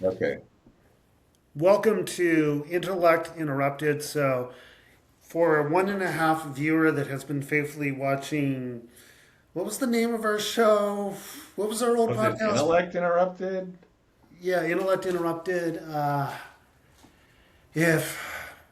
Okay. Welcome to Intellect Interrupted. So, for a 1.5 viewer that has been faithfully watching, what was the name of our show? What was our old Was it podcast? intellect interrupted? Yeah, Intellect Interrupted. If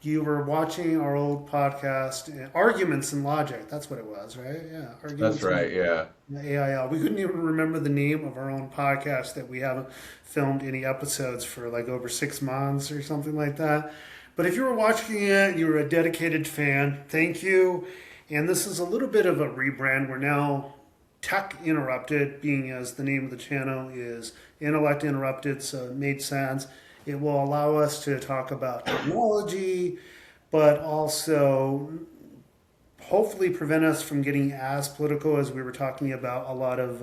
you were watching our old podcast, Arguments and Logic, that's what it was, right? Yeah, That's Arguments and right. Yeah. AIL. We couldn't even remember the name of our own podcast that we haven't filmed any episodes for like over 6 months or something like that. But if you were watching it, you were a dedicated fan. Thank you. And this is a little bit of a rebrand. We're now Tech Interrupted, being as the name of the channel is Intellect Interrupted, so it made sense. It will allow us to talk about technology, but also hopefully prevent us from getting as political as we were talking about a lot of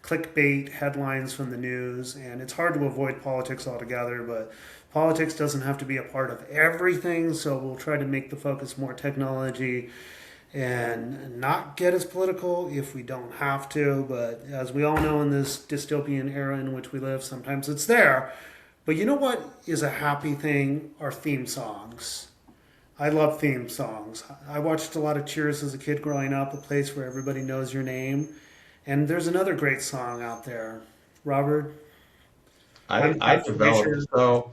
clickbait headlines from the news. And it's hard to avoid politics altogether, but politics doesn't have to be a part of everything. So we'll try to make the focus more technology and not get as political if we don't have to. But as we all know, in this dystopian era in which we live, sometimes it's there. But you know what is a happy thing? Our theme songs. I love theme songs. I watched a lot of Cheers as a kid growing up, a place where everybody knows your name. And there's another great song out there. Robert, I I'm I pretty developed sure.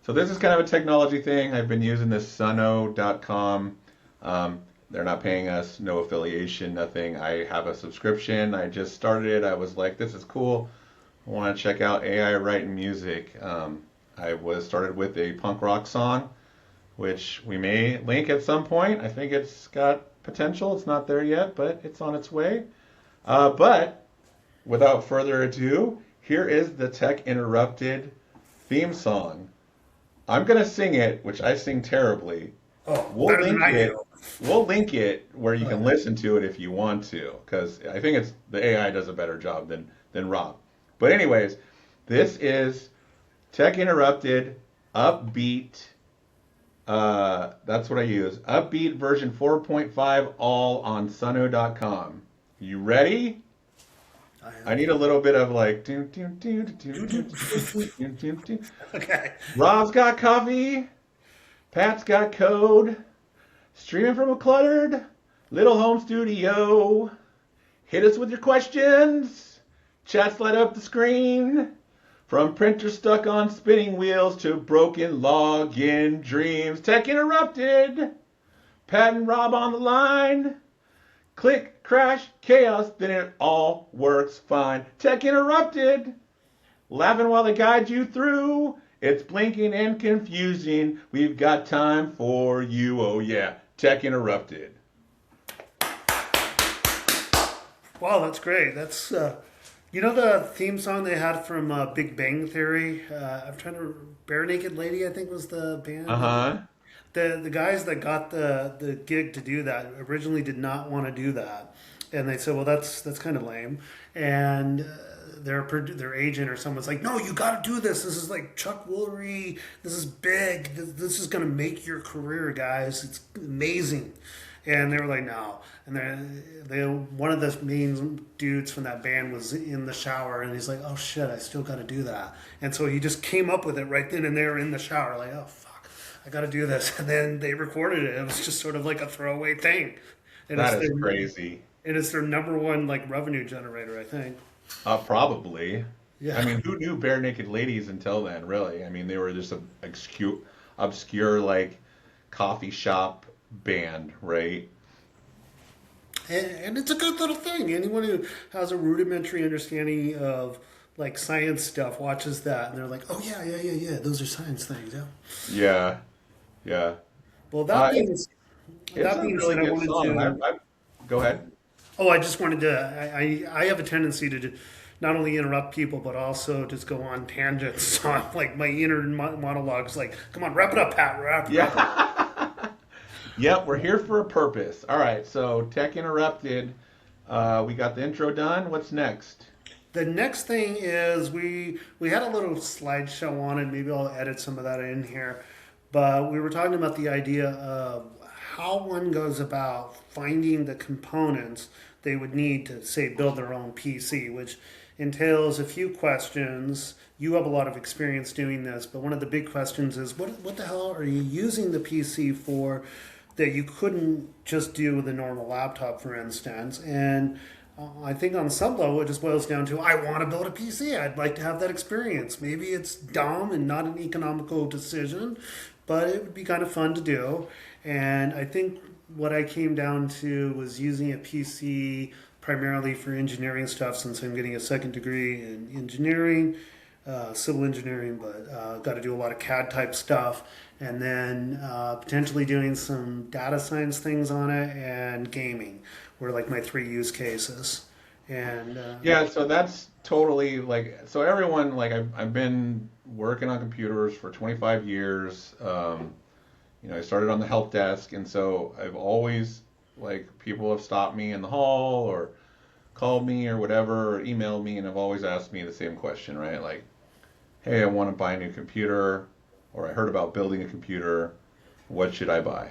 so this is kind of a technology thing. I've been using this Suno.com. They're not paying us, no affiliation, nothing. I have a subscription. I just started it. I was like, this is cool. I want to check out AI writing music. I was started with a punk rock song, which we may link at some point. I think it's got potential. It's not there yet, but it's on its way. But without further ado, here is the Tech Interrupted theme song. I'm gonna sing it, which I sing terribly. Oh, We'll better than link I it. do. We'll link it where you can Okay. listen to it if you want to, because I think it's the AI does a better job than Rob. But anyways, this is Tech Interrupted, upbeat. That's what I use. Upbeat version 4.5, all on Suno.com. You ready? I I am. need a little bit of like. Okay. Rob's got coffee. Pat's got code. Streaming from a cluttered little home studio. Hit us with your questions. Chat slide up the screen. From printers stuck on spinning wheels to broken login dreams. Tech interrupted. Pat and Rob on the line. Click, crash, chaos, then it all works fine. Tech interrupted. Laughing while they guide you through. It's blinking and confusing. We've got time for you. Oh, yeah. Tech interrupted. Wow, that's great. That's you know the theme song they had from Big Bang Theory. I'm trying to Bare Naked Lady, I think was the Uh band. huh. The guys that got the gig to do that originally did not want to do that, and they said, "Well, that's kind of lame." And their agent or someone's like, "No, you got to do this. This is like Chuck Woolery. This is big. This is going to make your career, guys. It's amazing." And they were like, "No." And they one of the main dudes from that band was in the shower, and he's like, "Oh shit, I still got to do that." And so he just came up with it right then and there in the shower, like, "Oh fuck, I got to do this." And then they recorded it. It was just sort of like a throwaway thing, and That is crazy. it's their number one like revenue generator, I think. Probably. I Yeah. mean, who knew Bare Naked Ladies until then, really? I mean, they were just a obscure, like, coffee shop band, right? And it's a good little thing. Anyone who has a rudimentary understanding of like science stuff watches that and they're like, "Oh yeah, yeah, yeah, yeah. Those are science things." Yeah. Yeah, yeah. Well, Uh, it's, it's that a being really said, I good wanted song. to. Go ahead. Oh, I just wanted to. I have a tendency to not only interrupt people but also just go on tangents on like my inner monologues. Like, come on, wrap it up, Pat. Wrap it. Yeah. Yep, we're here for a purpose. All right, so Tech Interrupted. We got the intro done. What's next? The next thing is we had a little slideshow on it. Maybe I'll edit some of that in here. But we were talking about the idea of how one goes about finding the components they would need to say build their own PC, which entails a few questions. you have a lot of experience doing this, but one of the big questions is what the hell are you using the PC for that you couldn't just do with a normal laptop, for instance? And I think on some level it just boils down to I want to build a PC. I'd like to have that experience. Maybe it's dumb and not an economical decision, but it would be kind of fun to do. And I think what I came down to was using a PC primarily for engineering stuff, since I'm getting a second degree in engineering, civil engineering, but got to do a lot of CAD type stuff, and then potentially doing some data science things on it, and gaming were like my three use cases. And Yeah, so that's totally like, so everyone, like, I've been working on computers for 25 years. I started on the help desk, and so I've always, like, people have stopped me in the hall or called me or whatever, or emailed me, and have always asked me the same question, right? Like, hey, I want to buy a new computer, or I heard about building a computer. What should I buy?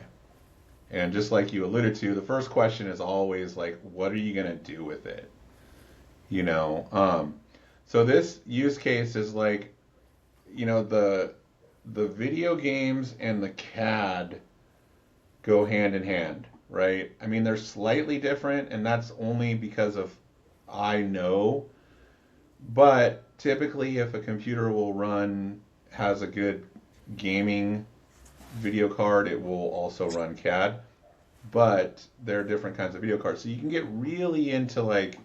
And just like you alluded to, the first question is always like, what are you going to do with it? You know, so this use case is like, the video games and the CAD go hand in hand, right? I mean, they're slightly different, and that's only because of I know. But typically, if a computer has a good gaming video card, it will also run CAD. But there are different kinds of video cards. So you can get really into like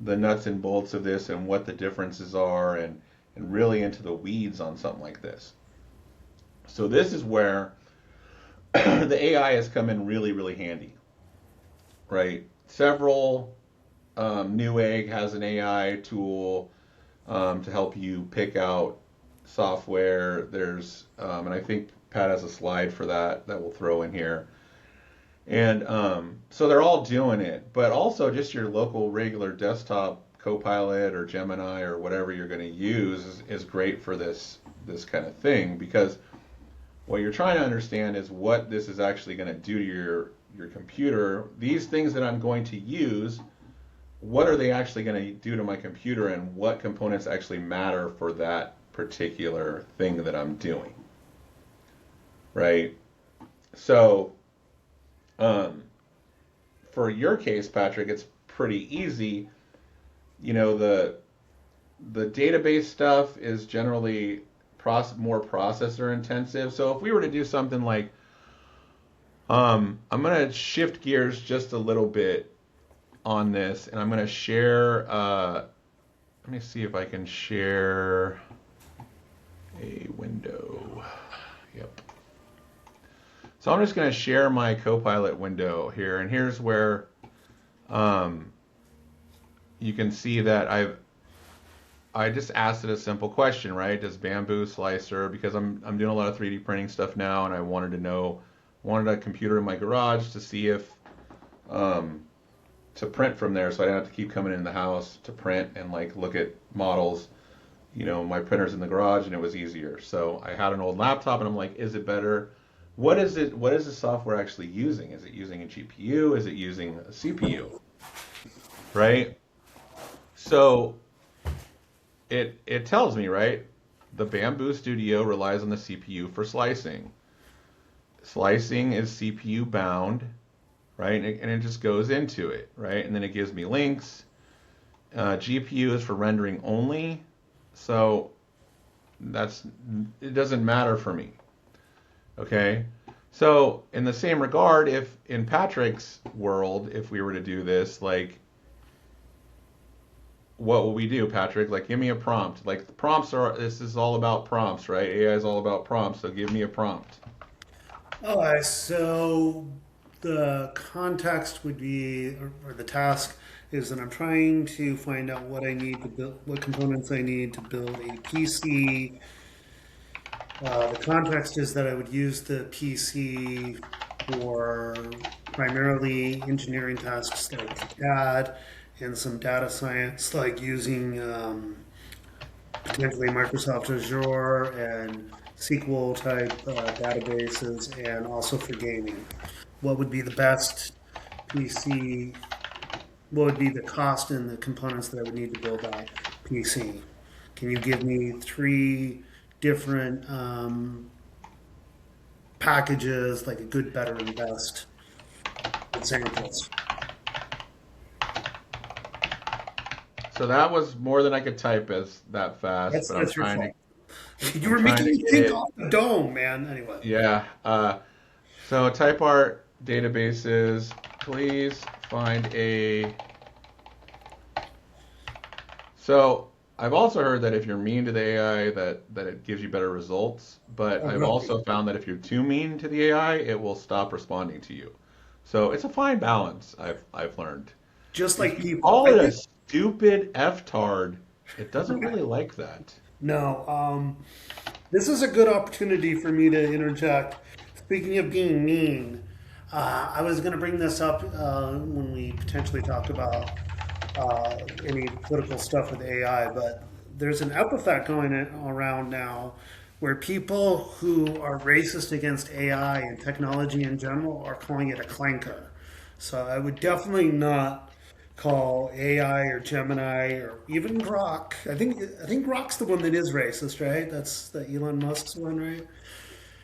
the nuts and bolts of this and what the differences are, and really into the weeds on something like this. So this is where the AI has come in really, really handy, right? Several, Newegg has an AI tool to help you pick out software. And I think Pat has a slide for that we'll throw in here. And so they're all doing it, but also just your local regular desktop Copilot or Gemini or whatever you're going to use is great for this kind of thing, because what you're trying to understand is what this is actually going to do to your computer. These things that I'm going to use, what are they actually going to do to my computer, and what components actually matter for that particular thing that I'm doing, right? So for your case, Patrick, it's pretty easy. The database stuff is generally more processor intensive. So if we were to do something like, I'm going to shift gears just a little bit on this, and I'm going to share, let me see if I can share a window. Yep. So I'm just going to share my Copilot window here, and here's where you can see that I just asked it a simple question, right? Does bamboo slicer, because I'm doing a lot of 3D printing stuff now, and I wanted a computer in my garage to see if to print from there, so I didn't have to keep coming in the house to print and like look at models. My printer's in the garage, and it was easier. So I had an old laptop, and I'm like, is it better? What is the software actually using? Is it using a GPU? Is it using a CPU? Right? So it tells me, right? The Bamboo Studio relies on the CPU for slicing. Slicing is CPU bound, right? And it just goes into it, right? And then it gives me links. GPU is for rendering only. So it doesn't matter for me. Okay? So in the same regard, if in Patrick's world, if we were to do this, like, what will we do, Patrick? Like, give me a prompt. Like, this is all about prompts, right? AI is all about prompts, so give me a prompt. all right, so the context would be, or the task is that I'm trying to find out what I need to build, what components I need to build a PC. The context is that I would use the PC for primarily engineering tasks like CAD and some data science, like using potentially Microsoft Azure and SQL type databases, and also for gaming. What would be the best PC? What would be the cost and the components that I would need to build that PC? Can you give me three different packages, like a good, better, and best examples? So that was more than I could type as that fast, but That's your fault. You I'm were trying making to me get think it. off the dome, man. Anyway. Yeah. So type art databases. Please find a. So I've also heard that if you're mean to the AI, that it gives you better results. But Oh, I've really? also found that if you're too mean to the AI, it will stop responding to you. So it's a fine balance. I've learned. Just If like you people. call I it a think stupid F-tard, it doesn't really like that. no. This is a good opportunity for me to interject. Speaking of being mean, I was going to bring this up when we potentially talk about any political stuff with AI, but there's an epithet going around now where people who are racist against AI and technology in general are calling it a clanker. So I would definitely not call AI or Gemini or even Grok. I think Grok's the one that is racist, right? That's the Elon Musk's one, right?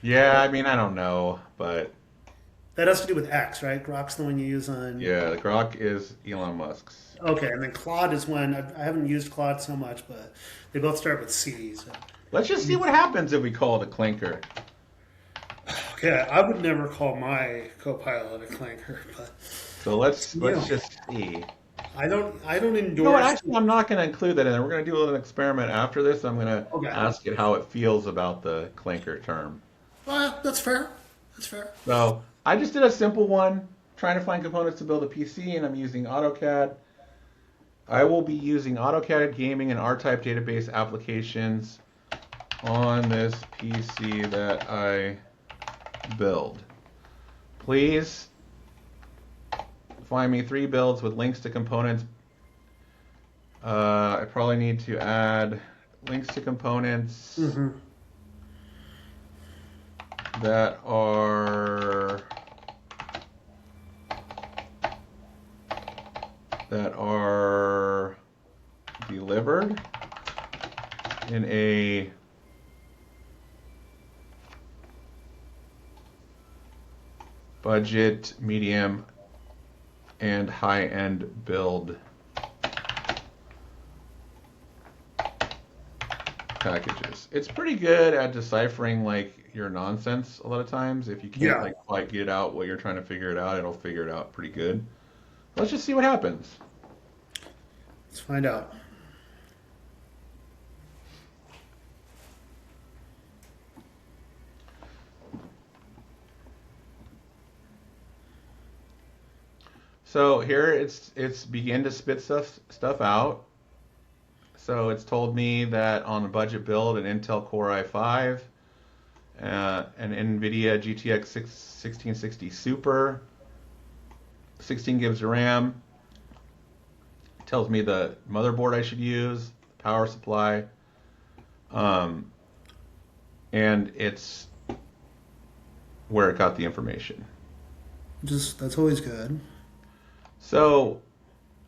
Yeah, I mean, I don't know, but That has to do with X, right? Grok's the one you use on. yeah, the Grok is Elon Musk's. Okay, and then Claude is one. I haven't used Claude so much, but they both start with C. So. Let's just see what happens if we call it a clinker. Okay, I would never call my co-pilot a clanker, but So you let's know, just see. I don't You know what? endorse. Actually, I'm not going to include that in there. We're going to do an experiment after this. I'm going to Okay, ask it how it feels about the clinker term. well, that's fair. That's fair. So I just did a simple one, trying to find components to build a PC, and I'm using AutoCAD. I will be using AutoCAD gaming and R-type database applications on this PC that I build. Please find me 3 builds with links to components. I probably need to add links to components Hmm. that are delivered in a budget, medium, and high-end build packages. It's pretty good at deciphering like your nonsense a lot of times. If you can't Yeah, like quite get out what you're trying to figure it out, it'll figure it out pretty good. Let's just see what happens. let's find out. So here it's begin to spit stuff out. So it's told me that on a budget build, an Intel Core i5, an NVIDIA GTX 1660 Super, 16 gigs of RAM. It tells me the motherboard I should use, power supply, um, and it's where it got the information. Just that's always good. So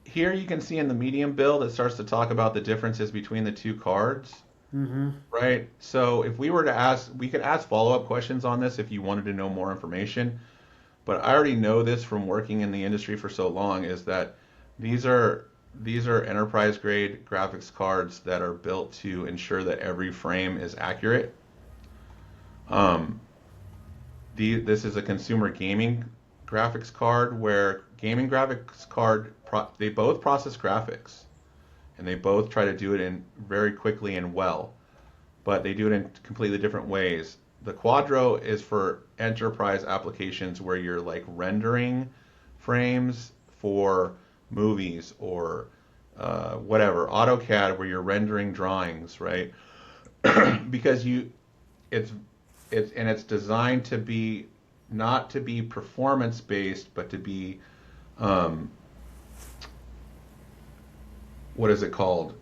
here you can see in the medium build, it starts to talk about the differences between the two cards, Hmm. right? So if we were to ask, we could ask follow-up questions on this if you wanted to know more information. But I already know this from working in the industry for so long is that these are these are enterprise grade graphics cards that are built to ensure that every frame is accurate. Um, this is a consumer gaming graphics card where gaming graphics card they both process graphics and they both try to do it in very quickly and well, but they do it in completely different ways. The Quadro is for enterprise applications where you're like rendering frames for movies or whatever. AutoCAD where you're rendering drawings, right? Because it's it's designed to be not to be performance based, but to be um, what is it called?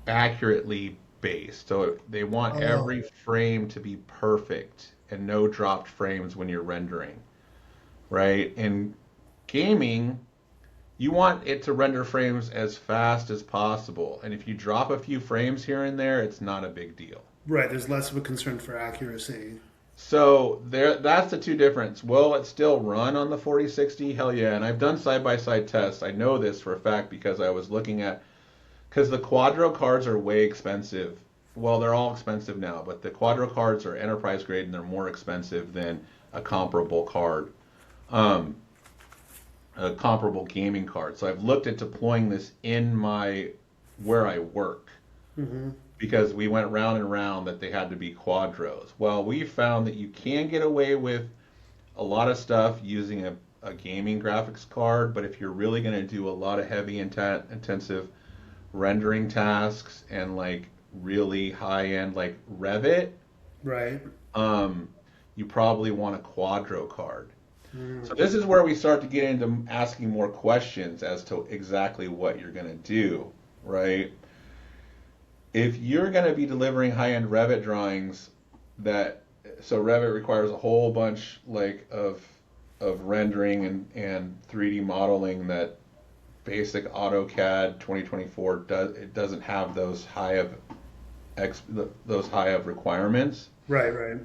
Accurately based. So they want Oh, every frame to be perfect and no dropped frames when you're rendering, right? In gaming, You want it to render frames as fast as possible. And if you drop a few frames here and there, it's not a big deal. Right, there's less of a concern for accuracy. So that's the two difference. Will it still run on the 4060? Hell yeah. And I've done side-by-side tests. I know this for a fact because I was looking at, because the Quadro cards are way expensive. Well, they're all expensive now, but the Quadro cards are enterprise grade and they're more expensive than a comparable card, a comparable gaming card. So I've looked at deploying this in where I work. Mm-hmm. Because we went round and round that they had to be quadros. Well, we found that you can get away with a lot of stuff using a gaming graphics card, but if you're really going to do a lot of heavy intensive rendering tasks and like really high end like Revit, right, you probably want a quadro card. So this is where we start to get into asking more questions as to exactly what you're going to do, right? If you're going to be delivering high-end Revit drawings, so Revit requires a whole bunch like of rendering and 3D modeling that basic AutoCAD 2024 doesn't have those high of requirements. Right.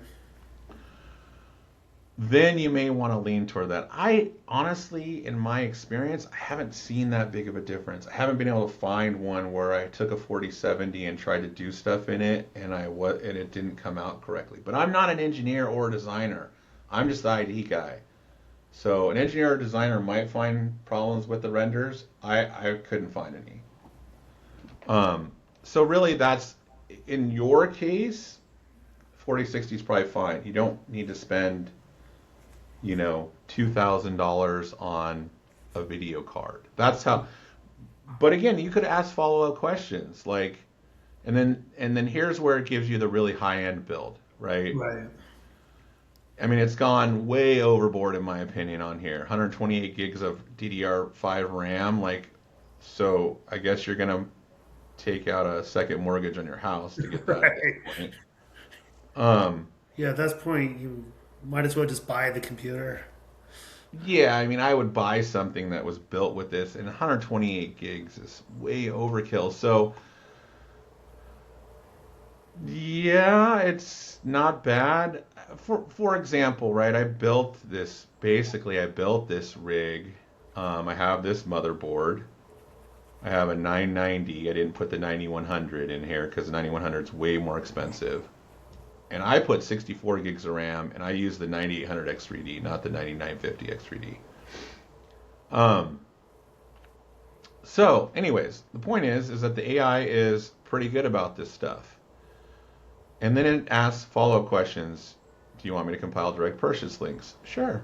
Then you may want to lean toward that. I honestly, in my experience, I haven't seen that big of a difference. I haven't been able to find one where I took a 4070 and tried to do stuff in it and it didn't come out correctly. But I'm not an engineer or a designer. I'm just the ID guy. So an engineer or designer might find problems with the renders. I couldn't find any. So really that's, in your case, 4060 is probably fine. You don't need to spend $2,000 on a video card. That's how. But again, you could ask follow-up questions like, and then here's where it gives you the really high-end build, right? Right. I mean, it's gone way overboard in my opinion on here. 128 gigs of DDR5 RAM, like, so I guess you're gonna take out a second mortgage on your house to get that. Right. Yeah, at that point you might as well just buy the computer. Yeah, I mean, I would buy something that was built with this, and 128 gigs is way overkill. So, yeah, it's not bad. For example, right, I built this rig. I have this motherboard. I have a 990. I didn't put the 9100 in here because the 9100 is way more expensive. And I put 64 gigs of RAM, and I use the 9800 X3D, not the 9950 X3D. So, anyways, the point is that the AI is pretty good about this stuff. And then it asks follow-up questions. Do you want me to compile direct purchase links? Sure.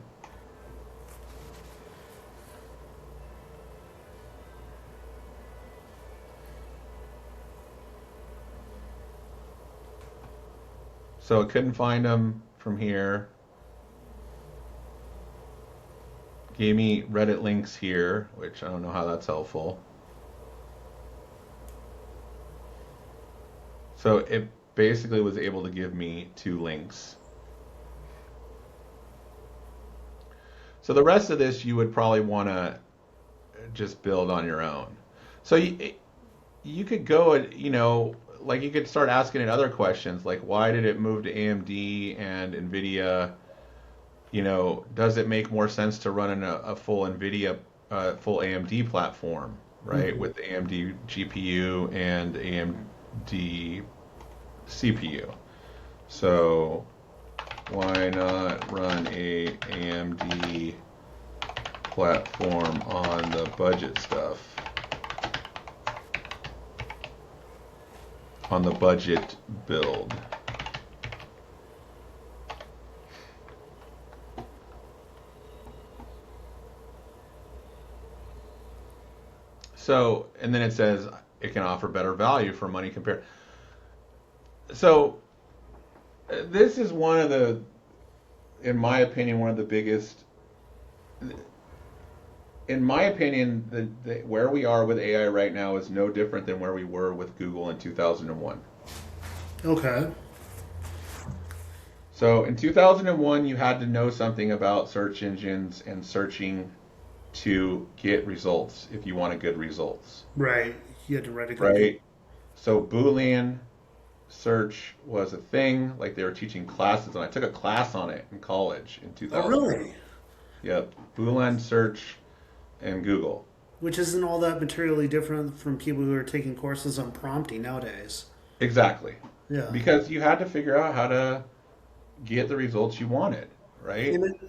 So it couldn't find them from here. Gave me Reddit links here, which I don't know how that's helpful. So it basically was able to give me 2 links. So the rest of this you would probably want to just build on your own. So you could go, like you could start asking it other questions, like why did it move to AMD and NVIDIA? Does it make more sense to run in a full NVIDIA, full AMD platform, right, with the AMD GPU and AMD CPU? So why not run a AMD platform on the budget stuff? On the budget build. So, and then it says it can offer better value for money compared. So, this is one of the, in my opinion, one of the biggest. In my opinion, where we are with AI right now is no different than where we were with Google in 2001. Okay. So in 2001, you had to know something about search engines and searching to get results if you wanted good results, Right. You had to write a good. right? So Boolean search was a thing. Like they were teaching classes, and I took a class on it in college in Oh, 2001. really? Yep, Boolean search and Google. Which isn't all that materially different from people who are taking courses on prompting nowadays. Exactly. Yeah. Because you had to figure out how to get the results you wanted, right? And, it,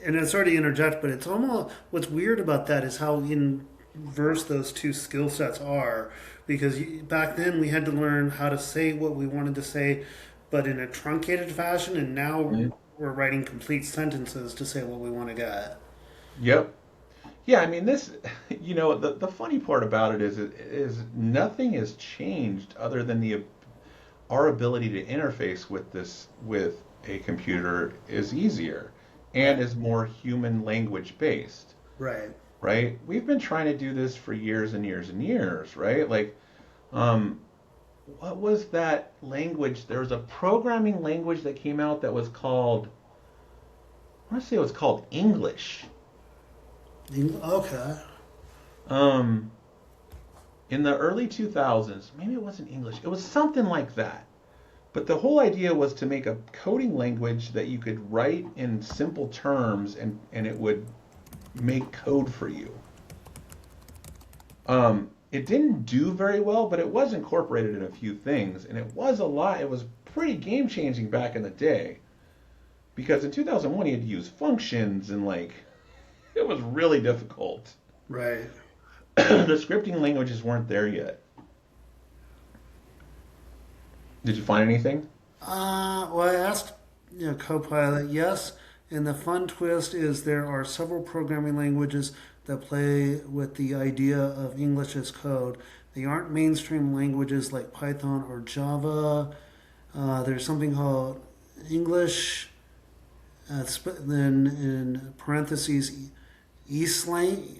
and it's sorry to interject, but it's almost what's weird about that is how inverse those two skill sets are. Because back then we had to learn how to say what we wanted to say, but in a truncated fashion, and now Mhm. we're writing complete sentences to say what we want to get. Yep. Yeah, I mean this, the funny part about it is nothing has changed other than the our ability to interface with this with a computer is easier and Right. is more human language based, Right. right? We've been trying to do this for years and years and years, right? Like, um, what was that language? There was a programming language that came out that was called, I want to say it was called English. Okay. Um, in the early 2000s, maybe it wasn't English, it was something like that. But the whole idea was to make a coding language that you could write in simple terms and it would make code for you. It didn't do very well, but it was incorporated in a few things, and it was a lot. It was pretty game changing back in the day because in 2001 you had to use functions and like it was really difficult. Right. The scripting languages weren't there yet. Did you find anything? Well, I asked, Copilot, yes. And the fun twist is there are several programming languages that play with the idea of English as code. They aren't mainstream languages like Python or Java. There's something called English, then in parentheses, ESOLang,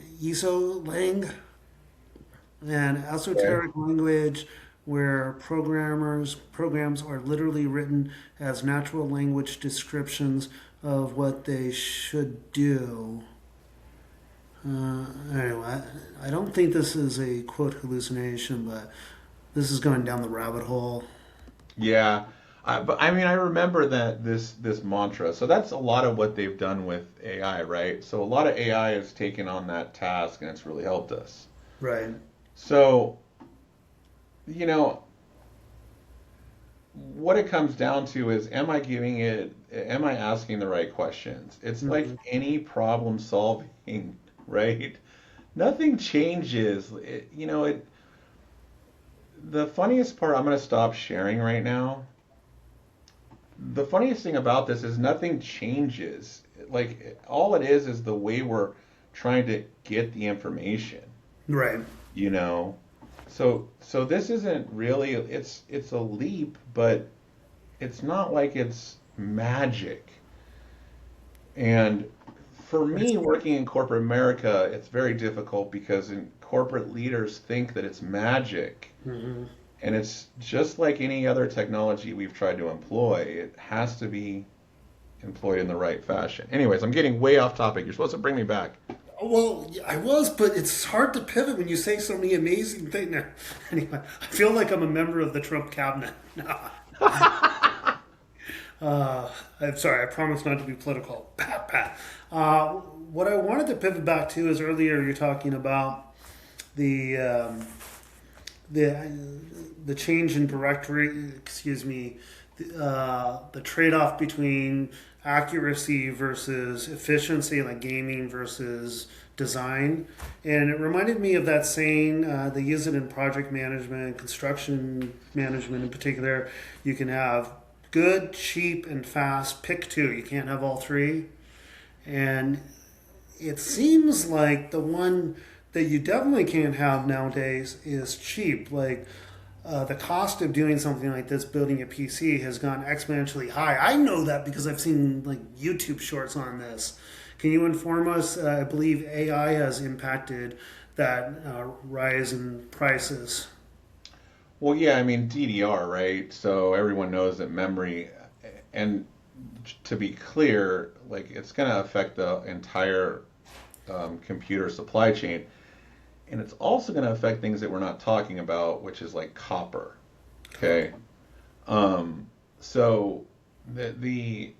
an Okay. esoteric language where programs are literally written as natural language descriptions of what they should do. Anyway, I don't think this is a quote hallucination, but this is going down the rabbit hole. Yeah, but I mean, I remember that this mantra. So that's a lot of what they've done with AI, right? So a lot of AI has taken on that task, and it's really helped us. Right. So, you know, what it comes down to is, am I asking the right questions? It's like Hmm. any problem solving, right? Nothing changes. The funniest part, I'm going to stop sharing right now. The funniest thing about this is nothing changes. Like all it is the way we're trying to get the information, Right. you know. So this isn't really it's a leap, but it's not like it's magic. And for me, working in corporate America, it's very difficult because corporate leaders think that it's magic. Hmm. And it's just like any other technology we've tried to employ. It has to be employed in the right fashion. Anyways, I'm getting way off topic. You're supposed to bring me back. Well, yeah, I was, but it's hard to pivot when you say so many amazing things. No. Anyway, I feel like I'm a member of the Trump cabinet. No. I'm sorry, I promise not to be political. Pat, pat. What I wanted to pivot back to is earlier you're talking about the the the change in directory. Excuse me, the trade off between accuracy versus efficiency, like gaming versus design. And it reminded me of that saying, they use it in project management, construction management in particular. You can have good, cheap, and fast. Pick two. You can't have all three. And it seems like the one that you definitely can't have nowadays is cheap. Like the cost of doing something like this, building a PC, has gone exponentially high. I know that because I've seen like YouTube shorts on this. Can you inform us? I believe AI has impacted that rise in prices. Well, yeah, I mean DDR, right? So everyone knows that memory, and to be clear, like it's going to affect the entire computer supply chain. And it's also going to affect things that we're not talking about, which is like copper. Okay. So the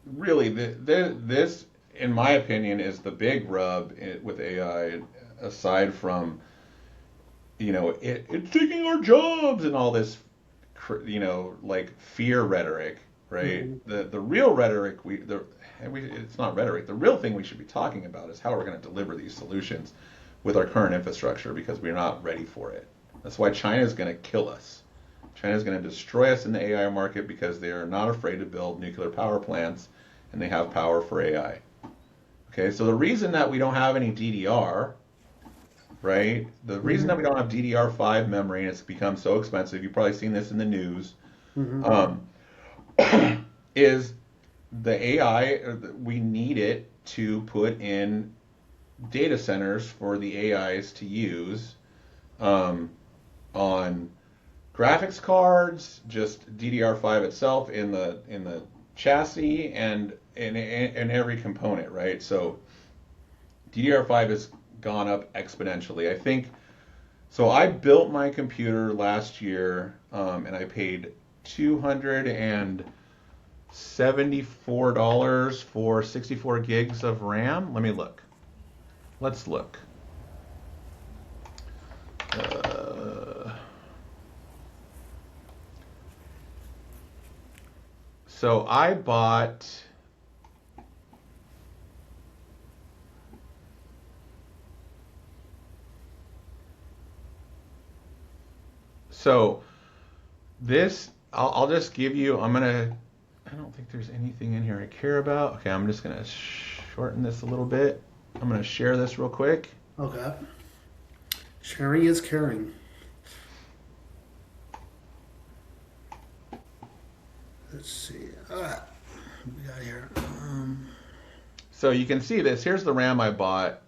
really this, in my opinion, is the big rub with AI, aside from, it's taking our jobs and all this, like fear rhetoric, right? Mm-hmm. The real rhetoric it's not rhetoric. The real thing we should be talking about is how we're going to deliver these solutions with our current infrastructure, because we're not ready for it. That's why China is going to kill us. China is going to destroy us in the AI market because they are not afraid to build nuclear power plants, and they have power for AI. Okay, so the reason that we don't have any DDR, right? The reason that we don't have DDR5 memory, and it's become so expensive, you've probably seen this in the news, Mm-hmm. is the AI, we need it to put in data centers for the AIs to use, on graphics cards, just DDR5 itself in the chassis, and in every component, right? So DDR5 has gone up exponentially. I think so. I built my computer last year, and I paid $274 for 64 gigs of RAM. Let me look. Let's look. So I bought. So this, I'll just give you. I don't think there's anything in here I care about. Okay, I'm just gonna shorten this a little bit. I'm gonna share this real quick. Okay. Sharing is caring. Let's see. We got here. So you can see this. Here's the RAM I bought.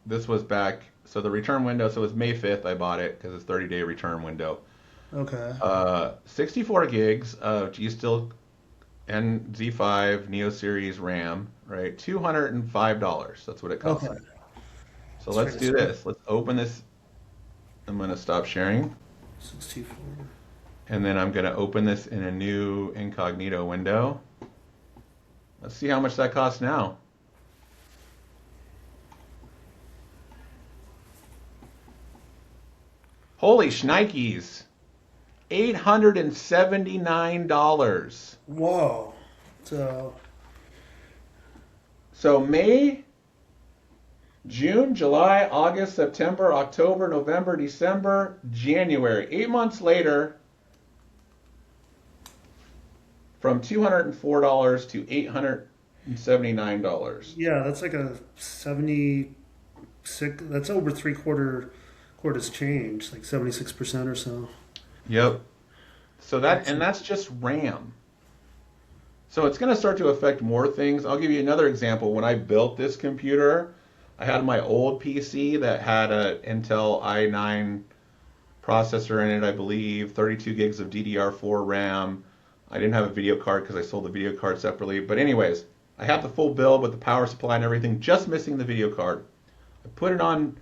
This was back. So the return window. So it was May 5th. I bought it because it's 30-day return window. Okay. 64 gigs of G Steel NZ5 Neo Series RAM. Right. $205. That's what it costs. Okay. So let's do this. Let's open this. I'm gonna stop sharing. 64. And then I'm gonna open this in a new incognito window. Let's see how much that costs now. Holy shnikes. $879. Whoa. So May, June, July, August, September, October, November, December, January. 8 months later, from $204 to $879. Yeah, that's like a 76. That's over quarters change, like 76% or so. Yep. So that's just RAM. So it's going to start to affect more things. I'll give you another example. When I built this computer, I had my old PC that had an Intel i9 processor in it, I believe, 32 gigs of DDR4 RAM. I didn't have a video card because I sold the video card separately. But anyways, I have the full build with the power supply and everything, just missing the video card. I put it on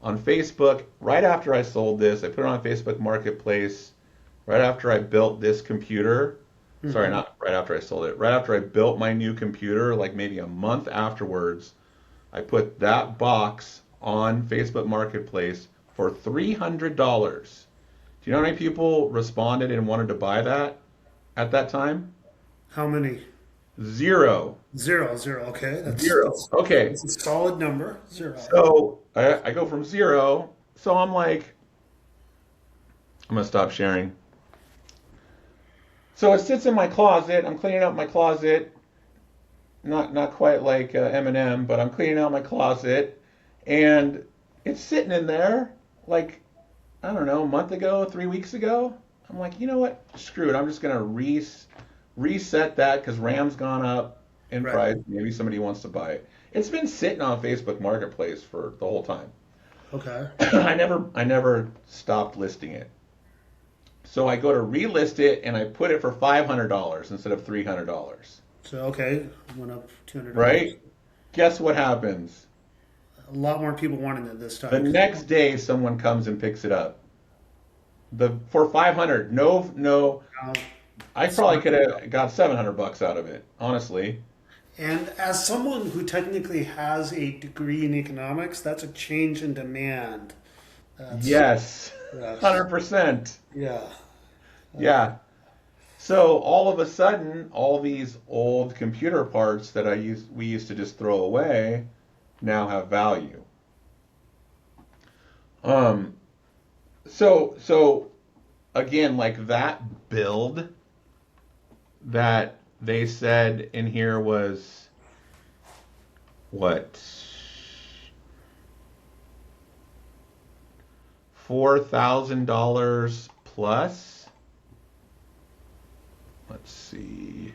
Facebook right after I sold this. I put it on Facebook Marketplace right after I built this computer. Mm-hmm. Sorry, not right after I sold it. Right after I built my new computer, like maybe a month afterwards, I put that box on Facebook Marketplace for $300. Do you know how many people responded and wanted to buy that at that time? How many? Zero. Zero. Okay. Zero. Okay. It's a solid number. Zero. So I go from zero. So I'm like, I'm gonna stop sharing. So it sits in my closet. I'm cleaning out my closet. Not quite like Eminem, but I'm cleaning out my closet, and it's sitting in there like, I don't know, a month ago, 3 weeks ago. I'm like, you know what? Screw it. I'm just gonna reset that because RAM's gone up in price. Maybe somebody wants to buy it. It's been sitting on Facebook Marketplace for the whole time. Okay. I never stopped listing it. So I go to relist it and I put it for $500 instead of $300. So okay, went up $200. Right? Guess what happens? a lot more people wanted it this The time. next day, someone comes and picks it up. For 500. No. Um, I probably could have got $700 out of it, honestly. And as someone who technically has a degree in economics, that's a change in demand. Yes, That's 100%. yeah. Yeah. So all of a sudden, all these old computer parts that we used to just throw away now have value. Um, so again, like that build that they said in here was what? $4,000 plus. Let's see.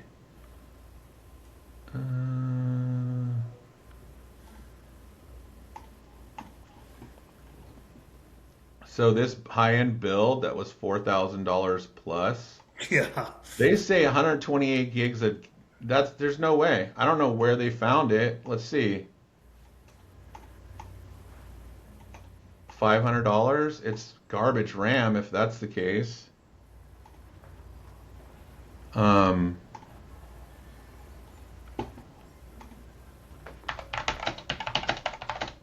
So this high-end build that was $4,000 plus, Yeah. they say 128 gigs of there's no way. I don't know where they found it. Let's see. $500? It's garbage RAM if that's the case. Um,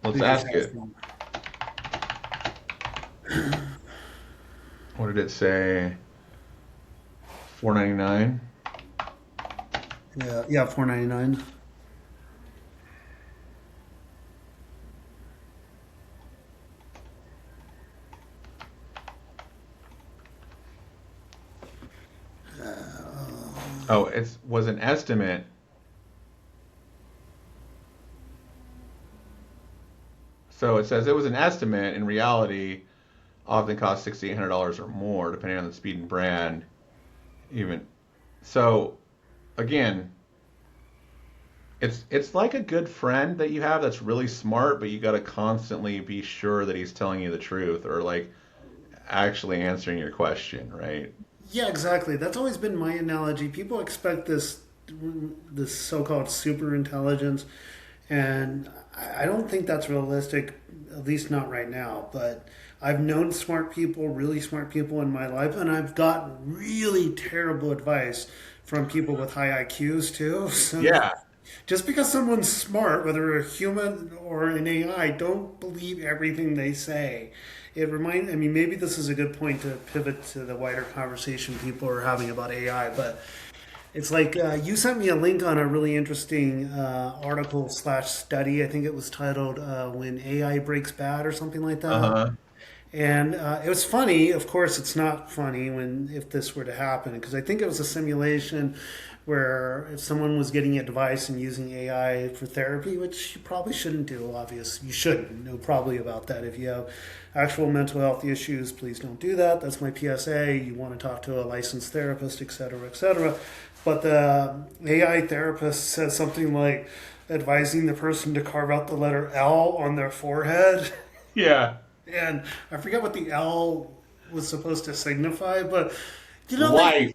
let's ask it. What did it say? 499. Yeah, $499. Oh, it was an estimate. So it says it was an estimate. In reality, often costs $6,800 or more, depending on the speed and brand. Even so, again, it's like a good friend that you have that's really smart, but you got to constantly be sure that he's telling you the truth or like actually answering your question, right? Yeah, exactly. That's always been my analogy. People expect this so-called super intelligence, and I don't think that's realistic, at least not right now. But I've known smart people, really smart people in my life, and I've gotten really terrible advice from people with high IQs too. So Yeah. just because someone's smart, whether a human or an AI, don't believe everything they say. I mean, maybe this is a good point to pivot to the wider conversation people are having about AI, but it's like you sent me a link on a really interesting article slash study. I think it was titled "When AI Breaks Bad" or something like that. Uh-huh. And it was funny. Of course, it's not funny if this were to happen, because I think it was a simulation where if someone was getting advice and using AI for therapy, which you probably shouldn't do, obviously you shouldn't know probably about that. If you have actual mental health issues, please don't do that. That's my PSA. You want to talk to a licensed therapist, et cetera, et cetera. But the AI therapist said something like advising the person to carve out the letter L on their forehead. Yeah. And I forget what the L was supposed to signify, but you know, Life.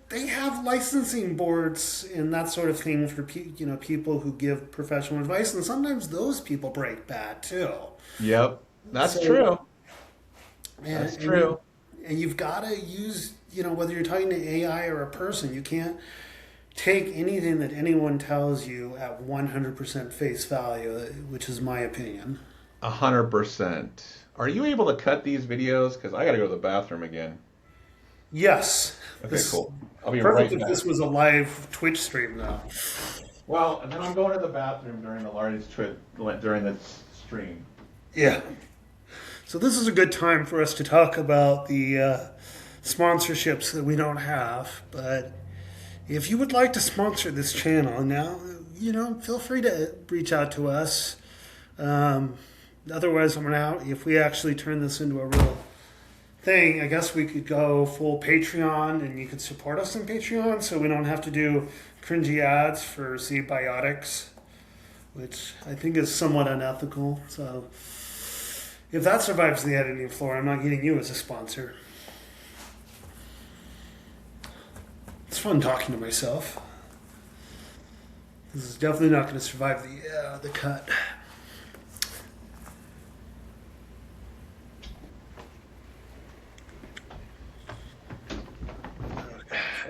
they have licensing boards and that sort of thing for people who give professional advice, and sometimes those people break bad too. Yep. That's So- true. And, That's true. And you've got to use, whether you're talking to AI or a person, you can't take anything that anyone tells you at 100% face value, which is my opinion. 100%. Are you able to cut these videos? Because I got to go to the bathroom again. Yes. Okay, cool. I'll be Perfect right if back. this was a live Twitch stream, though. Well, and then I'm going to the bathroom during the stream. Yeah. So this is a good time for us to talk about the sponsorships that we don't have. But if you would like to sponsor this channel now, feel free to reach out to us. Otherwise, if we actually turn this into a real thing, I guess we could go full Patreon, and you could support us on Patreon, so we don't have to do cringy ads for Z-Biotics, which I think is somewhat unethical. So if that survives the editing floor, I'm not getting you as a sponsor. It's fun talking to myself. This is definitely not going to survive the cut.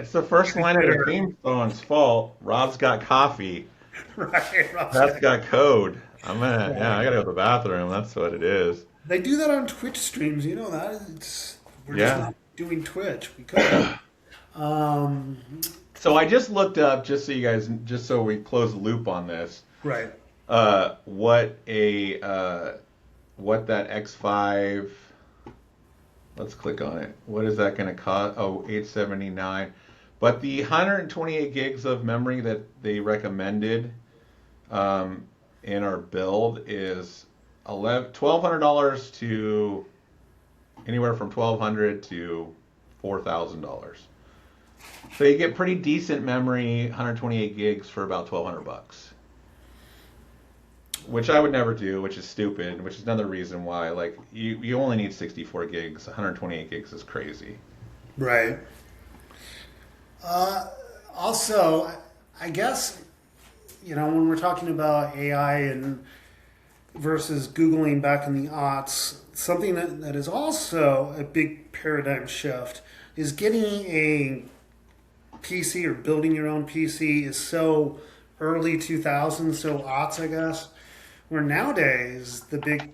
It's the first line of the theme song's fault. Rob's got coffee. Right, Pat's got code. I right. gotta go to the bathroom. That's what it is. They do that on Twitch streams. You know that. We're just Yeah. not doing Twitch. We could. Um, So I just looked up, just so you guys, just so we close the loop on this, right. uh, what a, what that X5, let's click on it. What is that going to cost? Oh, 879. But the 128 gigs of memory that they recommended um, in our build is $1,200 to anywhere from $1,200 to $4,000. So you get pretty decent memory, 128 gigs for about 1,200 bucks, which I would never do, which is stupid, which is another reason why like you only need 64 gigs, 128 gigs is crazy. Right. Also, I guess, when we're talking about AI and versus Googling back in the aughts, something that is also a big paradigm shift is getting a PC or building your own PC is so early 2000s, so aughts, I guess, where nowadays the big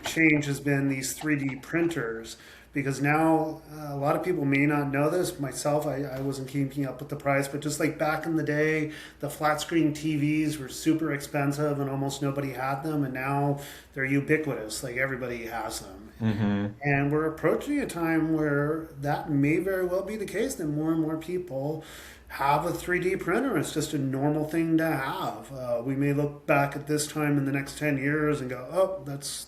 change has been these 3D printers. Because now a lot of people may not know this. Myself, I wasn't keeping up with the price, but just like back in the day, the flat screen TVs were super expensive and almost nobody had them. And now they're ubiquitous, like everybody has them. Mm-hmm. And we're approaching a time where that may very well be the case. That more and more people have a 3D printer. It's just a normal thing to have. We may look back at this time in the next 10 years and go, oh, that's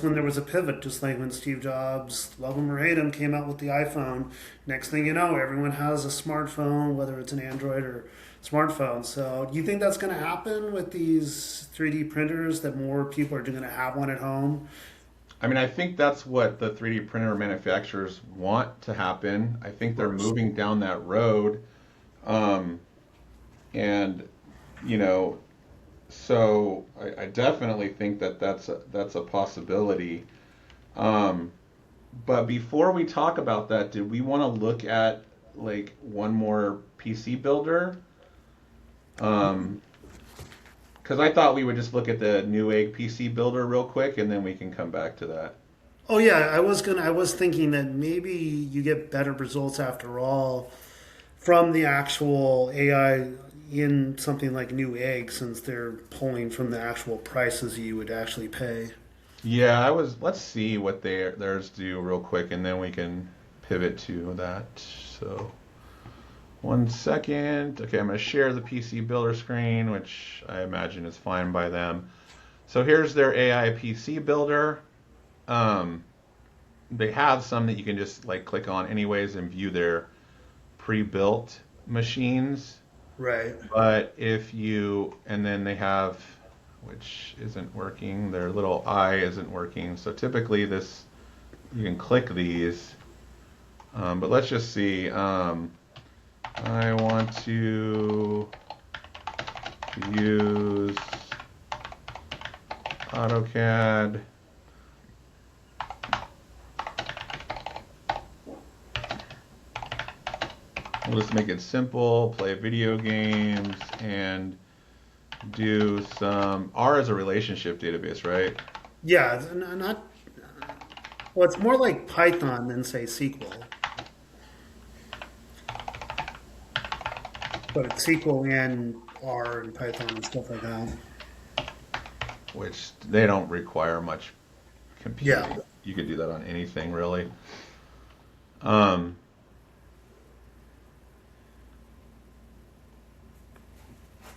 when there was a pivot, just like when Steve Jobs, love him or hate him, came out with the iPhone. Next thing you know, everyone has a smartphone, whether it's an Android or smartphone. So do you think that's going to happen with these 3D printers, that more people are going to have one at home? I mean, I think that's what the 3D printer manufacturers want to happen. I think they're moving down that road. Um, and, you know, so I definitely think that that's a possibility. Um, but before we talk about that, did we want to look at like one more PC builder? Because I thought we would just look at the Newegg PC builder real quick, and then we can come back to that. Oh yeah, I was thinking that maybe you get better results after all from the actual AI in something like Newegg, since they're pulling from the actual prices you would actually pay. Yeah, I was. Let's see what theirs do real quick, and then we can pivot to that. So, one second. Okay, I'm going to share the PC builder screen, which I imagine is fine by them. So here's their AI PC builder. They have some that you can just like click on anyways and view their pre-built machines. Right. But and then they have, which isn't working, their little eye isn't working. So typically you can click these. But let's just see. I want to use AutoCAD. We'll just make it simple, play video games, and do some. R is a relationship database, right? Yeah, not well. It's more like Python than say SQL, but it's SQL and R and Python and stuff like that. Which they don't require much computing. Yeah. You could do that on anything, really. Um,